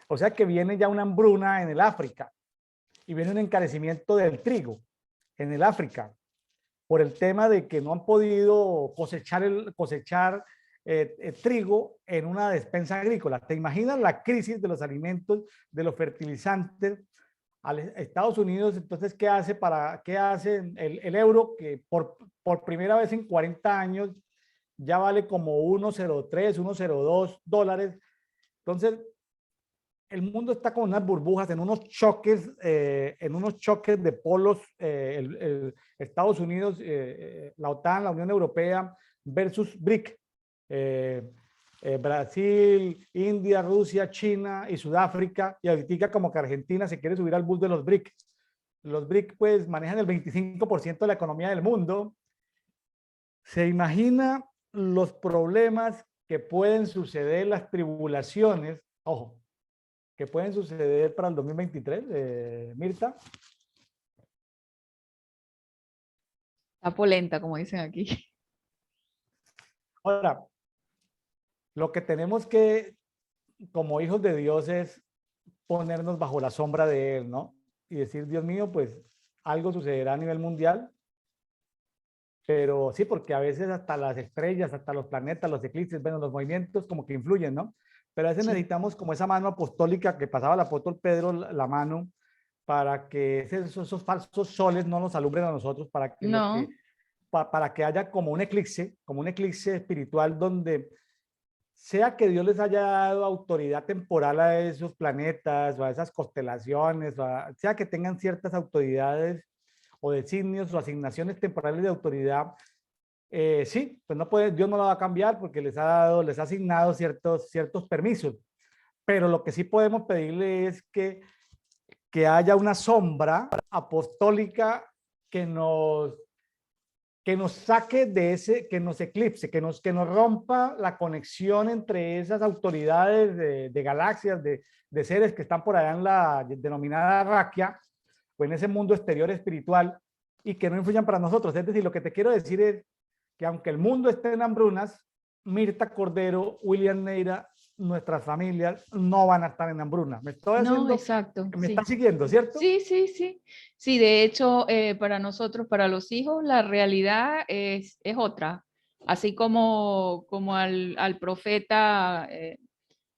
O sea que viene ya una hambruna en el África y viene un encarecimiento del trigo en el África por el tema de que no han podido cosechar trigo en una despensa agrícola. ¿Te imaginas la crisis de los alimentos, de los fertilizantes? Estados Unidos, entonces, ¿qué hace el euro que por primera vez en 40 años ya vale como 1,03, 1,02 dólares? Entonces, el mundo está con unas burbujas, en unos choques de polos, Estados Unidos, la OTAN, la Unión Europea versus BRIC, Brasil, India, Rusia, China y Sudáfrica, y ahorita como que Argentina se quiere subir al bus de los BRIC. Los BRIC pues manejan el 25% de la economía del mundo. ¿Se imagina los problemas que pueden suceder, las tribulaciones? Ojo, que pueden suceder para el 2023, Mirta. está polenta, como dicen aquí. Ahora, lo que tenemos que, como hijos de Dios, es ponernos bajo la sombra de Él, ¿no? Y decir, Dios mío, pues algo sucederá a nivel mundial, pero sí, porque a veces hasta las estrellas, hasta los planetas, los eclipses, bueno, los movimientos como que influyen, ¿no? Pero a veces Sí. necesitamos como esa mano apostólica que pasaba el apóstol Pedro la mano para que esos falsos soles no nos alumbren a nosotros, No, para que haya como un eclipse espiritual donde sea que Dios les haya dado autoridad temporal a esos planetas o a esas constelaciones, sea que tengan ciertas autoridades o designios o asignaciones temporales de autoridad, sí, pues no puede, Dios no lo va a cambiar porque les ha asignado ciertos permisos. Pero lo que sí podemos pedirle es que haya una sombra apostólica que nos que nos saque de ese, que nos eclipse, que nos rompa la conexión entre esas autoridades de galaxias, de seres que están por allá en la denominada raquia, o en ese mundo exterior espiritual, y que no influyan para nosotros. Es decir, lo que te quiero decir es, que aunque el mundo esté en hambrunas, Mirta Cordero, William Neira, nuestras familias no van a estar en hambruna. Me estoy No, haciendo, exacto, me está sí. siguiendo, ¿cierto? Sí, sí, sí. Sí, de hecho, para nosotros, para los hijos, la realidad es otra. Así como al profeta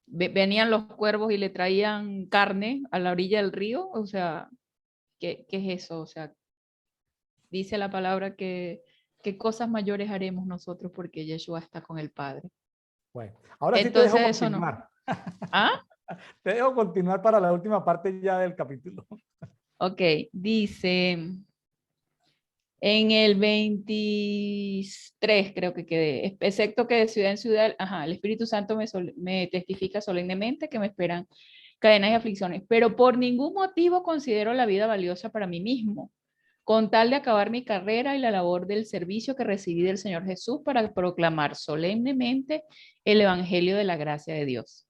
venían los cuervos y le traían carne a la orilla del río, o sea, ¿qué es eso? O sea, dice la palabra que cosas mayores haremos nosotros porque Yeshua está con el Padre. Bueno, ahora sí te dejo Entonces, eso no. continuar. ¿Ah? Te dejo continuar para la última parte ya del capítulo. Ok, dice en el 23, creo que quedé, excepto que de ciudad en ciudad, ajá, el Espíritu Santo me testifica solemnemente que me esperan cadenas y aflicciones, pero por ningún motivo considero la vida valiosa para mí mismo, con tal de acabar mi carrera y la labor del servicio que recibí del Señor Jesús para proclamar solemnemente el Evangelio de la gracia de Dios.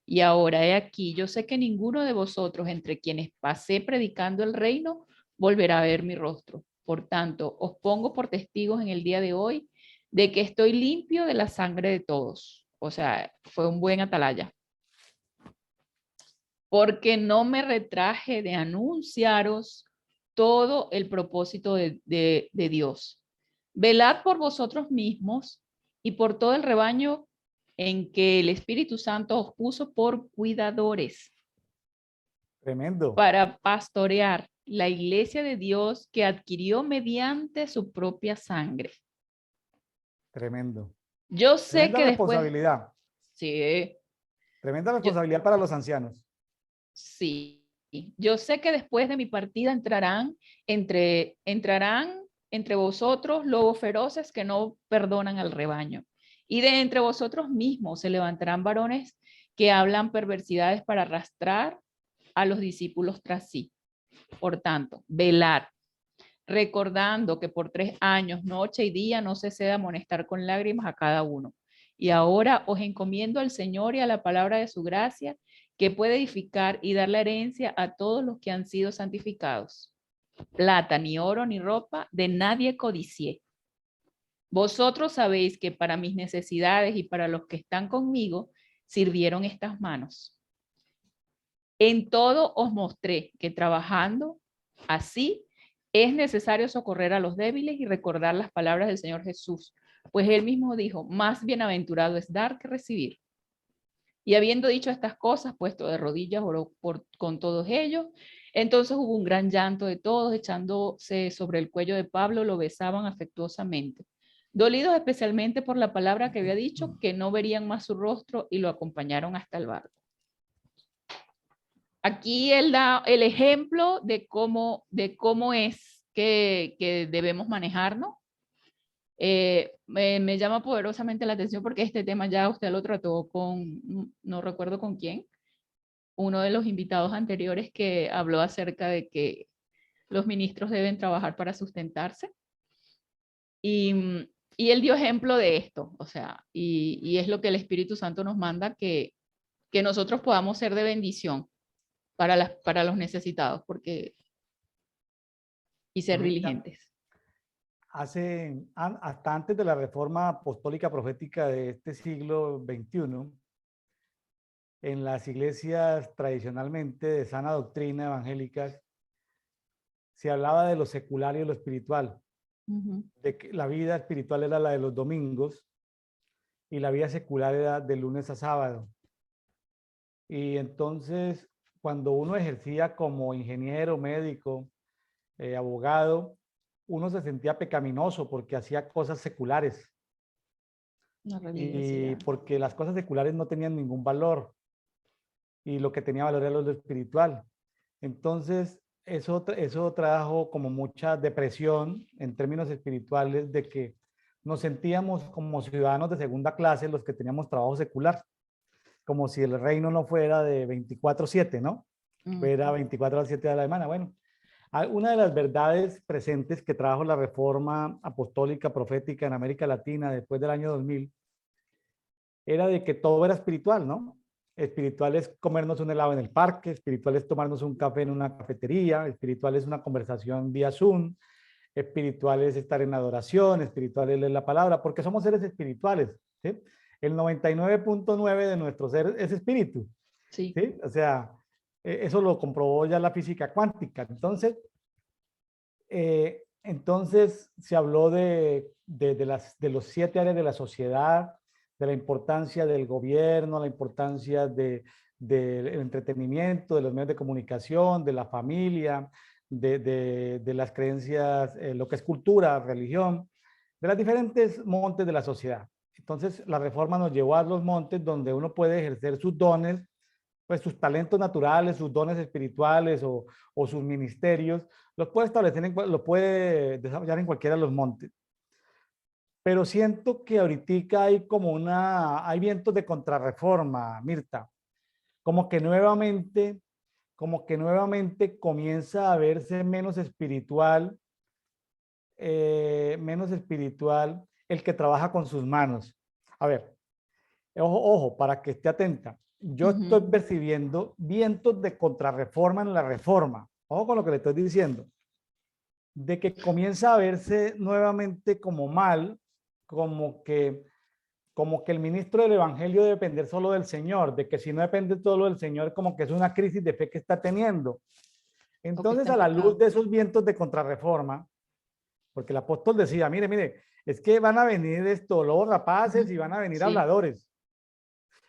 Y ahora he aquí, yo sé que ninguno de vosotros entre quienes pasé predicando el reino volverá a ver mi rostro. Por tanto, os pongo por testigos en el día de hoy de que estoy limpio de la sangre de todos. O sea, fue un buen atalaya. Porque no me retraje de anunciaros todo el propósito de Dios. Velad por vosotros mismos y por todo el rebaño en que el Espíritu Santo os puso por cuidadores Tremendo, para pastorear la iglesia de Dios que adquirió mediante su propia sangre. tremendo. Yo sé Tremenda que después, responsabilidad. sí, Tremenda yo, responsabilidad para los ancianos. sí, yo sé que después de mi partida entrarán entre vosotros lobos feroces que no perdonan al rebaño. Y de entre vosotros mismos se levantarán varones que hablan perversidades para arrastrar a los discípulos tras sí. Por tanto, velad, recordando que por 3 años, noche y día, no cesé de amonestar con lágrimas a cada uno. Y ahora os encomiendo al Señor y a la palabra de su gracia, que puede edificar y dar la herencia a todos los que han sido santificados. Plata, ni oro, ni ropa, de nadie codicié. Vosotros sabéis que para mis necesidades y para los que están conmigo, sirvieron estas manos. En todo os mostré que trabajando así es necesario socorrer a los débiles y recordar las palabras del Señor Jesús, pues él mismo dijo, más bienaventurado es dar que recibir. Y habiendo dicho estas cosas, puesto de rodillas, oró con todos ellos. Entonces hubo un gran llanto de todos, echándose sobre el cuello de Pablo, lo besaban afectuosamente, dolidos especialmente por la palabra que había dicho, que no verían más su rostro, y lo acompañaron hasta el barco. Aquí él da el ejemplo de cómo es que debemos manejarnos. Me llama poderosamente la atención porque este tema ya usted lo trató con, no recuerdo con quién, uno de los invitados anteriores que habló acerca de que los ministros deben trabajar para sustentarse. Y él dio ejemplo de esto, o sea, y es lo que el Espíritu Santo nos manda, que nosotros podamos ser de bendición para los necesitados, porque y ser Mira, diligentes. hasta antes de la reforma apostólica profética de este siglo XXI, en las iglesias tradicionalmente de sana doctrina evangélicas, se hablaba de lo secular y de lo espiritual, de que la vida espiritual era la de los domingos y la vida secular era de lunes a sábado. Y entonces, cuando uno ejercía como ingeniero, médico, abogado, uno se sentía pecaminoso porque hacía cosas seculares Una y religiosidad. porque las cosas seculares no tenían ningún valor y lo que tenía valor era lo espiritual. Entonces, eso trajo como mucha depresión en términos espirituales de que nos sentíamos como ciudadanos de segunda clase los que teníamos trabajo secular, como si el reino no fuera de 24/7, ¿no? Fuera 24/7 de la semana. Bueno, una de las verdades presentes que trajo la reforma apostólica profética en América Latina después del año 2000 era de que todo era espiritual, ¿no? Espiritual es comernos un helado en el parque, espiritual es tomarnos un café en una cafetería, espiritual es una conversación vía Zoom, espiritual es estar en adoración, espiritual es leer la palabra, porque somos seres espirituales, ¿sí? El 99.9 de nuestro ser es espíritu, Sí. ¿sí? O sea, eso lo comprobó ya la física cuántica. Entonces se habló de los 7 áreas de la sociedad, de la importancia del gobierno, la importancia del entretenimiento, de los medios de comunicación, de la familia, de las creencias, lo que es cultura, religión, de las diferentes montes de la sociedad. Entonces la reforma nos llevó a los montes donde uno puede ejercer sus dones, pues sus talentos naturales, sus dones espirituales o sus ministerios, los puede establecer, lo puede desarrollar en cualquiera de los montes. Pero siento que ahorita hay hay vientos de contrarreforma, Mirta, como que nuevamente, como que nuevamente comienza a verse menos espiritual el que trabaja con sus manos. A ver, ojo, para que esté atenta. Yo estoy percibiendo vientos de contrarreforma en la reforma. Ojo con lo que le estoy diciendo. De que comienza a verse nuevamente como mal, como que, como que el ministro del Evangelio debe depender solo del Señor, de que si no depende todo del Señor, como que es una crisis de fe que está teniendo. Entonces, a la luz de esos vientos de contrarreforma, porque el apóstol decía, mire, es que van a venir lobos rapaces y van a venir habladores.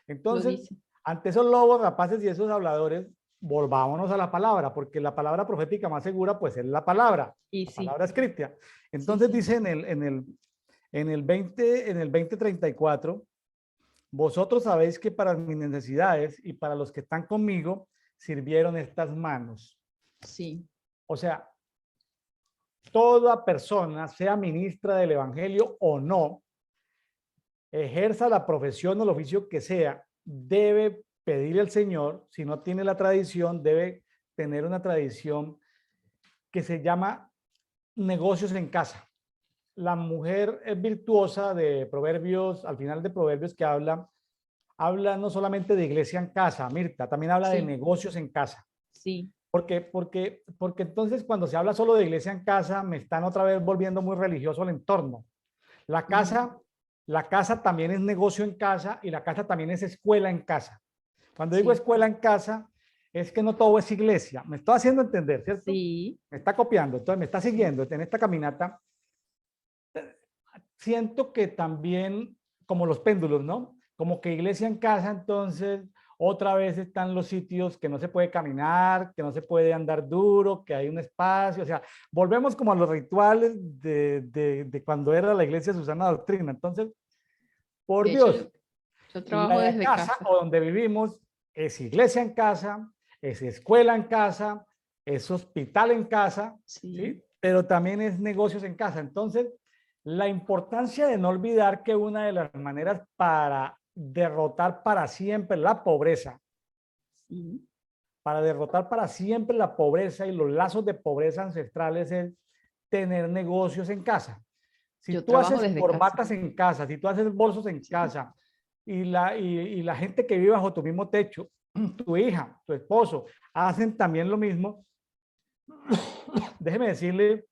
Entonces, ante esos lobos rapaces y esos habladores, volvámonos a la palabra, porque la palabra profética más segura pues es la palabra, palabra escrita. Entonces dice en el 20:34, vosotros sabéis que para mis necesidades y para los que están conmigo sirvieron estas manos. Sí. O sea, toda persona, sea ministra del evangelio o no, ejerza la profesión o el oficio que sea, debe pedirle al Señor, si no tiene la tradición, debe tener una tradición que se llama negocios en casa. La mujer es virtuosa de Proverbios, al final de Proverbios que habla no solamente de iglesia en casa, Mirta, también habla de negocios en casa. Sí. Porque entonces cuando se habla solo de iglesia en casa, me están otra vez volviendo muy religioso el entorno. La casa también es negocio en casa y la casa también es escuela en casa. Cuando digo escuela en casa, es que no todo es iglesia. Me estoy haciendo entender, ¿cierto? Sí. Me está copiando, entonces me está siguiendo en esta caminata. Siento que también, como los péndulos, ¿no? Como que iglesia en casa, entonces otra vez están los sitios que no se puede caminar, que no se puede andar duro, que hay un espacio, o sea, volvemos como a los rituales de cuando era la iglesia Susana Doctrina. Entonces, por Dios, yo trabajo la desde casa o donde vivimos es iglesia en casa, es escuela en casa, es hospital en casa, ¿sí? Pero también es negocios en casa. Entonces, la importancia de no olvidar que una de las maneras para derrotar para siempre la pobreza, para derrotar para siempre la pobreza y los lazos de pobreza ancestrales es tener negocios en casa. Si tú haces corbatas en casa, si tú haces bolsos en casa y la gente que vive bajo tu mismo techo, tu hija, tu esposo, hacen también lo mismo, déjeme decirle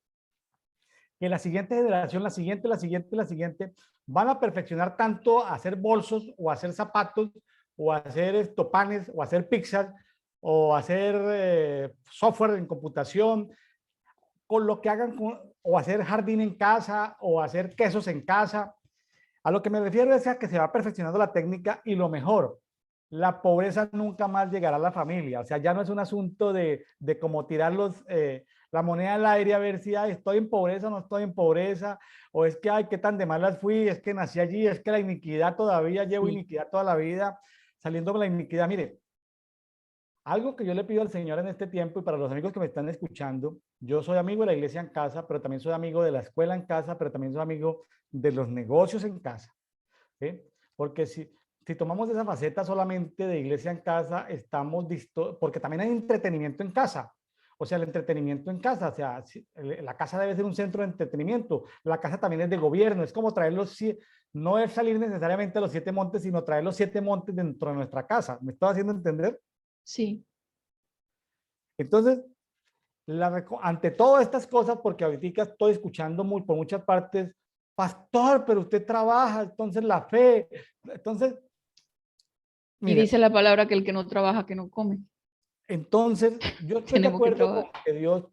que la siguiente generación, la siguiente, van a perfeccionar tanto a hacer bolsos o a hacer zapatos o a hacer estopanes o a hacer pizzas o a hacer software en computación, con lo que hagan o hacer jardín en casa o hacer quesos en casa. A lo que me refiero es a que se va perfeccionando la técnica y lo mejor, la pobreza nunca más llegará a la familia. O sea, ya no es un asunto de como tirar la moneda al aire a ver si estoy en pobreza o no estoy en pobreza, o es que, ay, qué tan de malas fui, es que nací allí, es que la iniquidad todavía, llevo iniquidad toda la vida, saliendo con la iniquidad. Mire, algo que yo le pido al Señor en este tiempo y para los amigos que me están escuchando, yo soy amigo de la iglesia en casa, pero también soy amigo de la escuela en casa, pero también soy amigo de los negocios en casa. ¿Sí? Porque si tomamos esa faceta solamente de iglesia en casa, estamos porque también hay entretenimiento en casa. O sea, el entretenimiento en casa, o sea, la casa debe ser un centro de entretenimiento. La casa también es de gobierno, es como no es salir necesariamente a los 7 montes, sino traer los 7 montes dentro de nuestra casa. ¿Me estoy haciendo entender? Sí. Entonces, ante todas estas cosas, porque ahorita estoy escuchando muy, por muchas partes, pastor, pero usted trabaja, entonces la fe, entonces, Y mire, dice la palabra que el que no trabaja, que no come. entonces yo estoy de Tenemos que acuerdo con trabajar. que Dios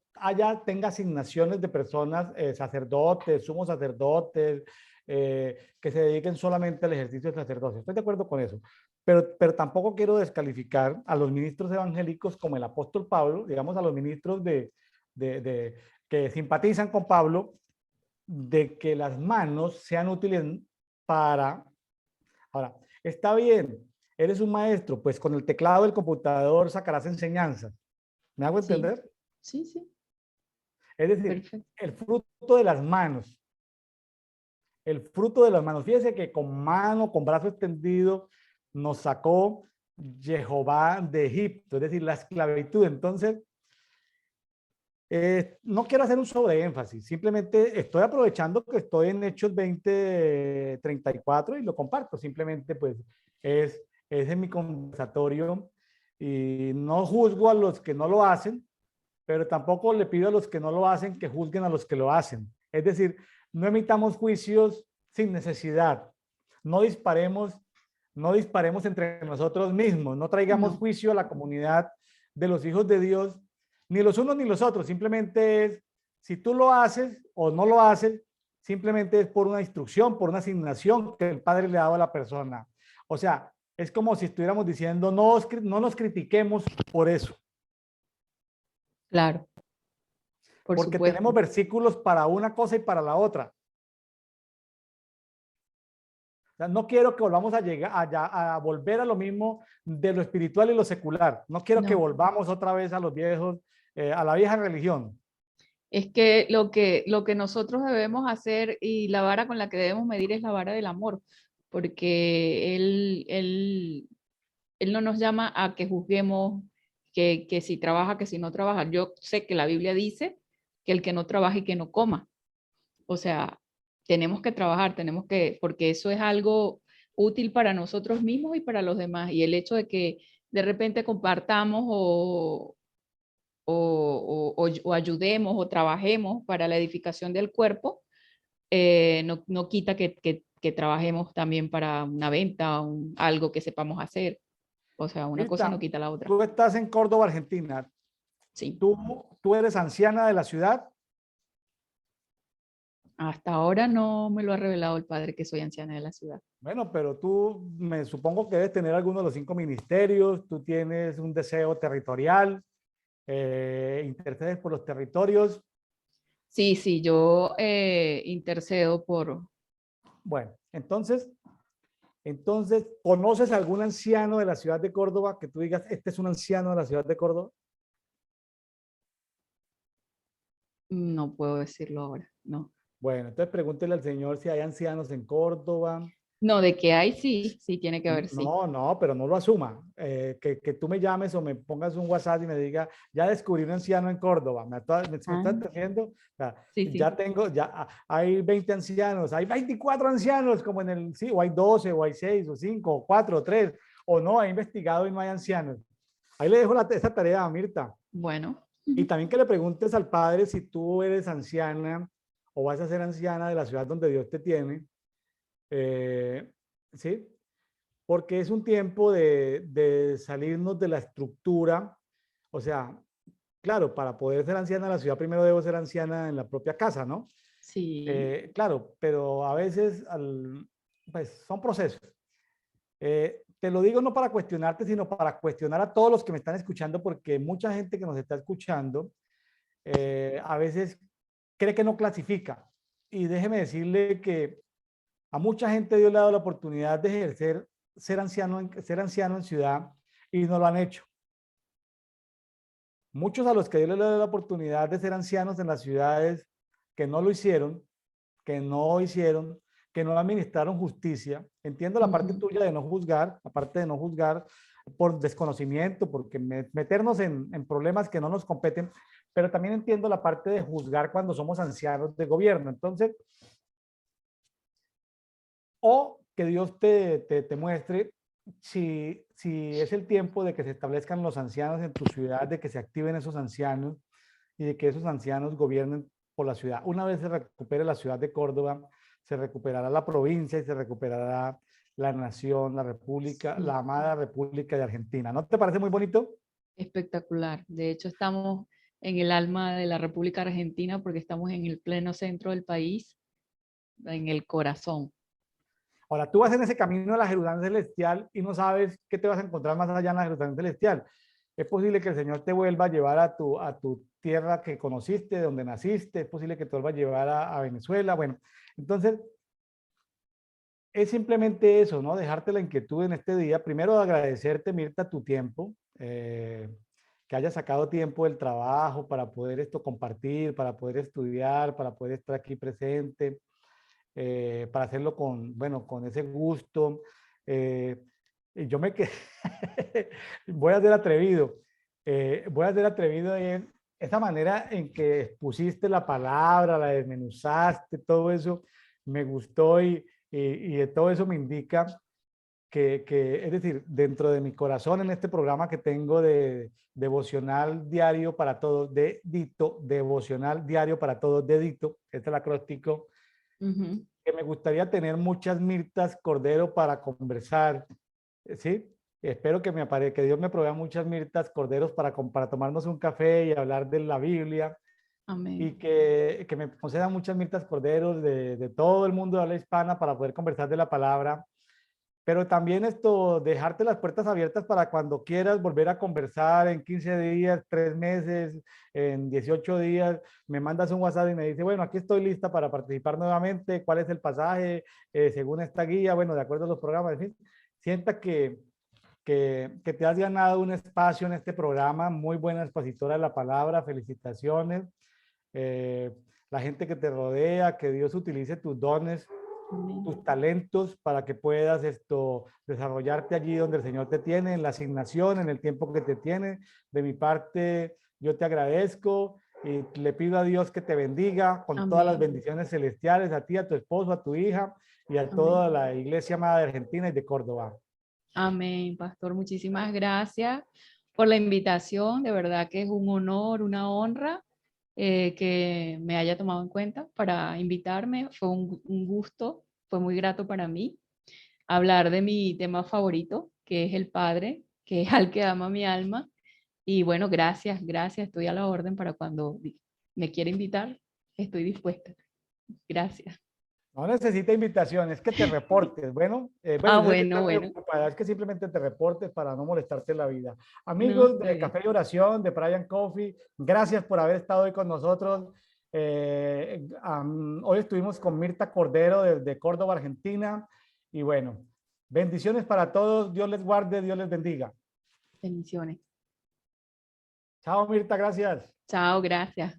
tenga asignaciones de personas, sacerdotes, sumos sacerdotes, que se dediquen solamente al ejercicio del sacerdocio. Estoy de acuerdo con eso. Pero tampoco quiero descalificar a los ministros evangélicos como el apóstol Pablo, digamos a los ministros que simpatizan con Pablo, de que las manos sean útiles para... Ahora, está bien, eres un maestro, pues con el teclado del computador sacarás enseñanzas. ¿Me hago Sí, entender? sí, sí, Es decir, perfecto. el fruto de las manos, el fruto de las manos. Fíjese que con mano, con brazo extendido, nos sacó Jehová de Egipto, es decir, la esclavitud. Entonces, no quiero hacer un sobreénfasis, simplemente estoy aprovechando que estoy en Hechos 20:34 y lo comparto. Simplemente, pues, es en mi conversatorio y no juzgo a los que no lo hacen, pero tampoco le pido a los que no lo hacen que juzguen a los que lo hacen. Es decir, no emitamos juicios sin necesidad. No disparemos, no disparemos entre nosotros mismos. No traigamos No, juicio a la comunidad de los hijos de Dios, ni los unos ni los otros. Simplemente es, si tú lo haces o no lo haces, simplemente es por una instrucción, por una asignación que el Padre le ha dado a la persona. O sea, es como si estuviéramos diciendo, no nos critiquemos por eso. claro, por Porque tenemos supuesto. versículos para una cosa y para la otra. O sea, no quiero que volvamos a llegar a volver a lo mismo de lo espiritual y lo secular. No quiero que No, volvamos otra vez a los viejos, a la vieja religión. es que lo que nosotros debemos hacer y la vara con la que debemos medir es la vara del amor, porque él no nos llama a que juzguemos que si trabaja, que si no trabaja. Yo sé que la Biblia dice que el que no trabaja y que no coma. O sea, tenemos que trabajar, tenemos que, porque eso es algo útil para nosotros mismos y para los demás. Y el hecho de que de repente compartamos o ayudemos o trabajemos para la edificación del cuerpo, no quita que trabajemos también para una venta, algo que sepamos hacer. O sea, una cosa no Mirta, quita la otra. tú estás en Córdoba, Argentina. Sí. Tú eres anciana de la ciudad. Hasta ahora no me lo ha revelado el padre que soy anciana de la ciudad. Bueno, pero tú me supongo que debes tener alguno de los 5 ministerios. Tú tienes un deseo territorial, intercedes por los territorios. Sí, sí, yo intercedo Bueno, entonces, ¿conoces algún anciano de la ciudad de Córdoba que tú digas, este es un anciano de la ciudad de Córdoba? no puedo decirlo ahora, no. Bueno, entonces pregúntele al Señor si hay ancianos en Córdoba. No, de que hay, sí, sí, tiene que haber, sí. No, no, pero no lo asuma. Que tú me llames o me pongas un WhatsApp y me diga, ya descubrí un anciano en Córdoba. ¿Me Ah, estás diciendo? O sea, sí, ya sí. tengo, hay 20 ancianos, hay 24 ancianos, como en el, sí, o hay 12, o hay 6, o 5, o 4, o 3, o no, he investigado y no hay ancianos. Ahí le dejo esa tarea a Mirta. Bueno, Y también que le preguntes al padre si tú eres anciana o vas a ser anciana de la ciudad donde Dios te tiene. eh, ¿Sí? Porque es un tiempo de salirnos de la estructura. O sea, claro, para poder ser anciana en la ciudad, primero debo ser anciana en la propia casa, ¿no? sí, Claro, pero a veces pues, son procesos. Te lo digo no para cuestionarte, sino para cuestionar a todos los que me están escuchando, porque mucha gente que nos está escuchando a veces cree que no clasifica. Y déjeme decirle que a mucha gente Dios le ha dado la oportunidad de ejercer, ser anciano en ciudad y no lo han hecho. Muchos a los que Dios le ha dado la oportunidad de ser ancianos en las ciudades que no lo hicieron, que no hicieron, que no administraron justicia. Entiendo la parte ujú, tuya de no juzgar, aparte de no juzgar por desconocimiento, porque meternos en problemas que no nos competen, pero también entiendo la parte de juzgar cuando somos ancianos de gobierno. Entonces, o que Dios te muestre si es el tiempo de que se establezcan los ancianos en tu ciudad, de que se activen esos ancianos y de que esos ancianos gobiernen por la ciudad. Una vez se recupere la ciudad de Córdoba, se recuperará la provincia y se recuperará la nación, la república, Sí, la amada República de Argentina. ¿No te parece muy bonito? espectacular. De hecho, estamos en el alma de la República Argentina porque estamos en el pleno centro del país, en el corazón. Ahora, tú vas en ese camino a la Jerusalén celestial y no sabes qué te vas a encontrar más allá en la Jerusalén celestial. Es posible que el Señor te vuelva a llevar a tu tierra que conociste, de donde naciste. Es posible que te vuelva a llevar a Venezuela. Bueno, entonces es simplemente eso, ¿no? Dejarte la inquietud en este día. Primero, agradecerte, Mirta, tu tiempo, que hayas sacado tiempo del trabajo para poder esto compartir, para poder estudiar, para poder estar aquí presente, para hacerlo con, bueno, con ese gusto. Y yo me quedé, voy a ser atrevido, voy a ser atrevido en esa manera en que expusiste la palabra, la desmenuzaste, todo eso me gustó y de todo eso me indica es decir, dentro de mi corazón en este programa que tengo de devocional diario para todos, de Dito, devocional diario para todos, de Dito, este es el acróstico, Ujú. que me gustaría tener muchas Mirtas Cordero para conversar, ¿sí? Espero que que Dios me provea muchas Mirtas Corderos para tomarnos un café y hablar de la Biblia y Amén. que me conceda muchas Mirtas Corderos de todo el mundo de habla hispana para poder conversar de la palabra, pero también esto, dejarte las puertas abiertas para cuando quieras volver a conversar en 15 días, 3 meses, en 18 días, me mandas un WhatsApp y me dice, bueno, aquí estoy lista para participar nuevamente, cuál es el pasaje, según esta guía, bueno, de acuerdo a los programas, en fin, sienta que te has ganado un espacio en este programa, muy buena expositora de la palabra, felicitaciones. Eh, la gente que te rodea, que Dios utilice tus dones, Amén. tus talentos para que puedas desarrollarte allí donde el Señor te tiene, en la asignación, en el tiempo que te tiene. De mi parte, yo te agradezco y le pido a Dios que te bendiga con todas las Amén. bendiciones celestiales, a ti, a tu esposo, a tu hija y a Amén. toda la Iglesia amada de Argentina y de Córdoba. Amén, pastor. Muchísimas gracias por la invitación. De verdad que es un honor, una honra que me haya tomado en cuenta para invitarme. Fue un gusto, fue muy grato para mí hablar de mi tema favorito, que es el Padre, que es al que ama mi alma. Y bueno, gracias, gracias. Estoy a la orden para cuando me quiera invitar. Estoy dispuesta. Gracias. No necesita invitación, es que te reportes. Bueno, Ah, yo sé que bueno, estás muy bueno. ocupada, es que simplemente te reportes para no molestarte la vida. No, Amigos está de bien. Café y Oración, de Brian Coffee, gracias por haber estado hoy con nosotros. Hoy estuvimos con Mirta Cordero de Córdoba, Argentina. Y bueno, bendiciones para todos. Dios les guarde, Dios les bendiga. Bendiciones. Chao, Mirta, gracias. Chao, gracias.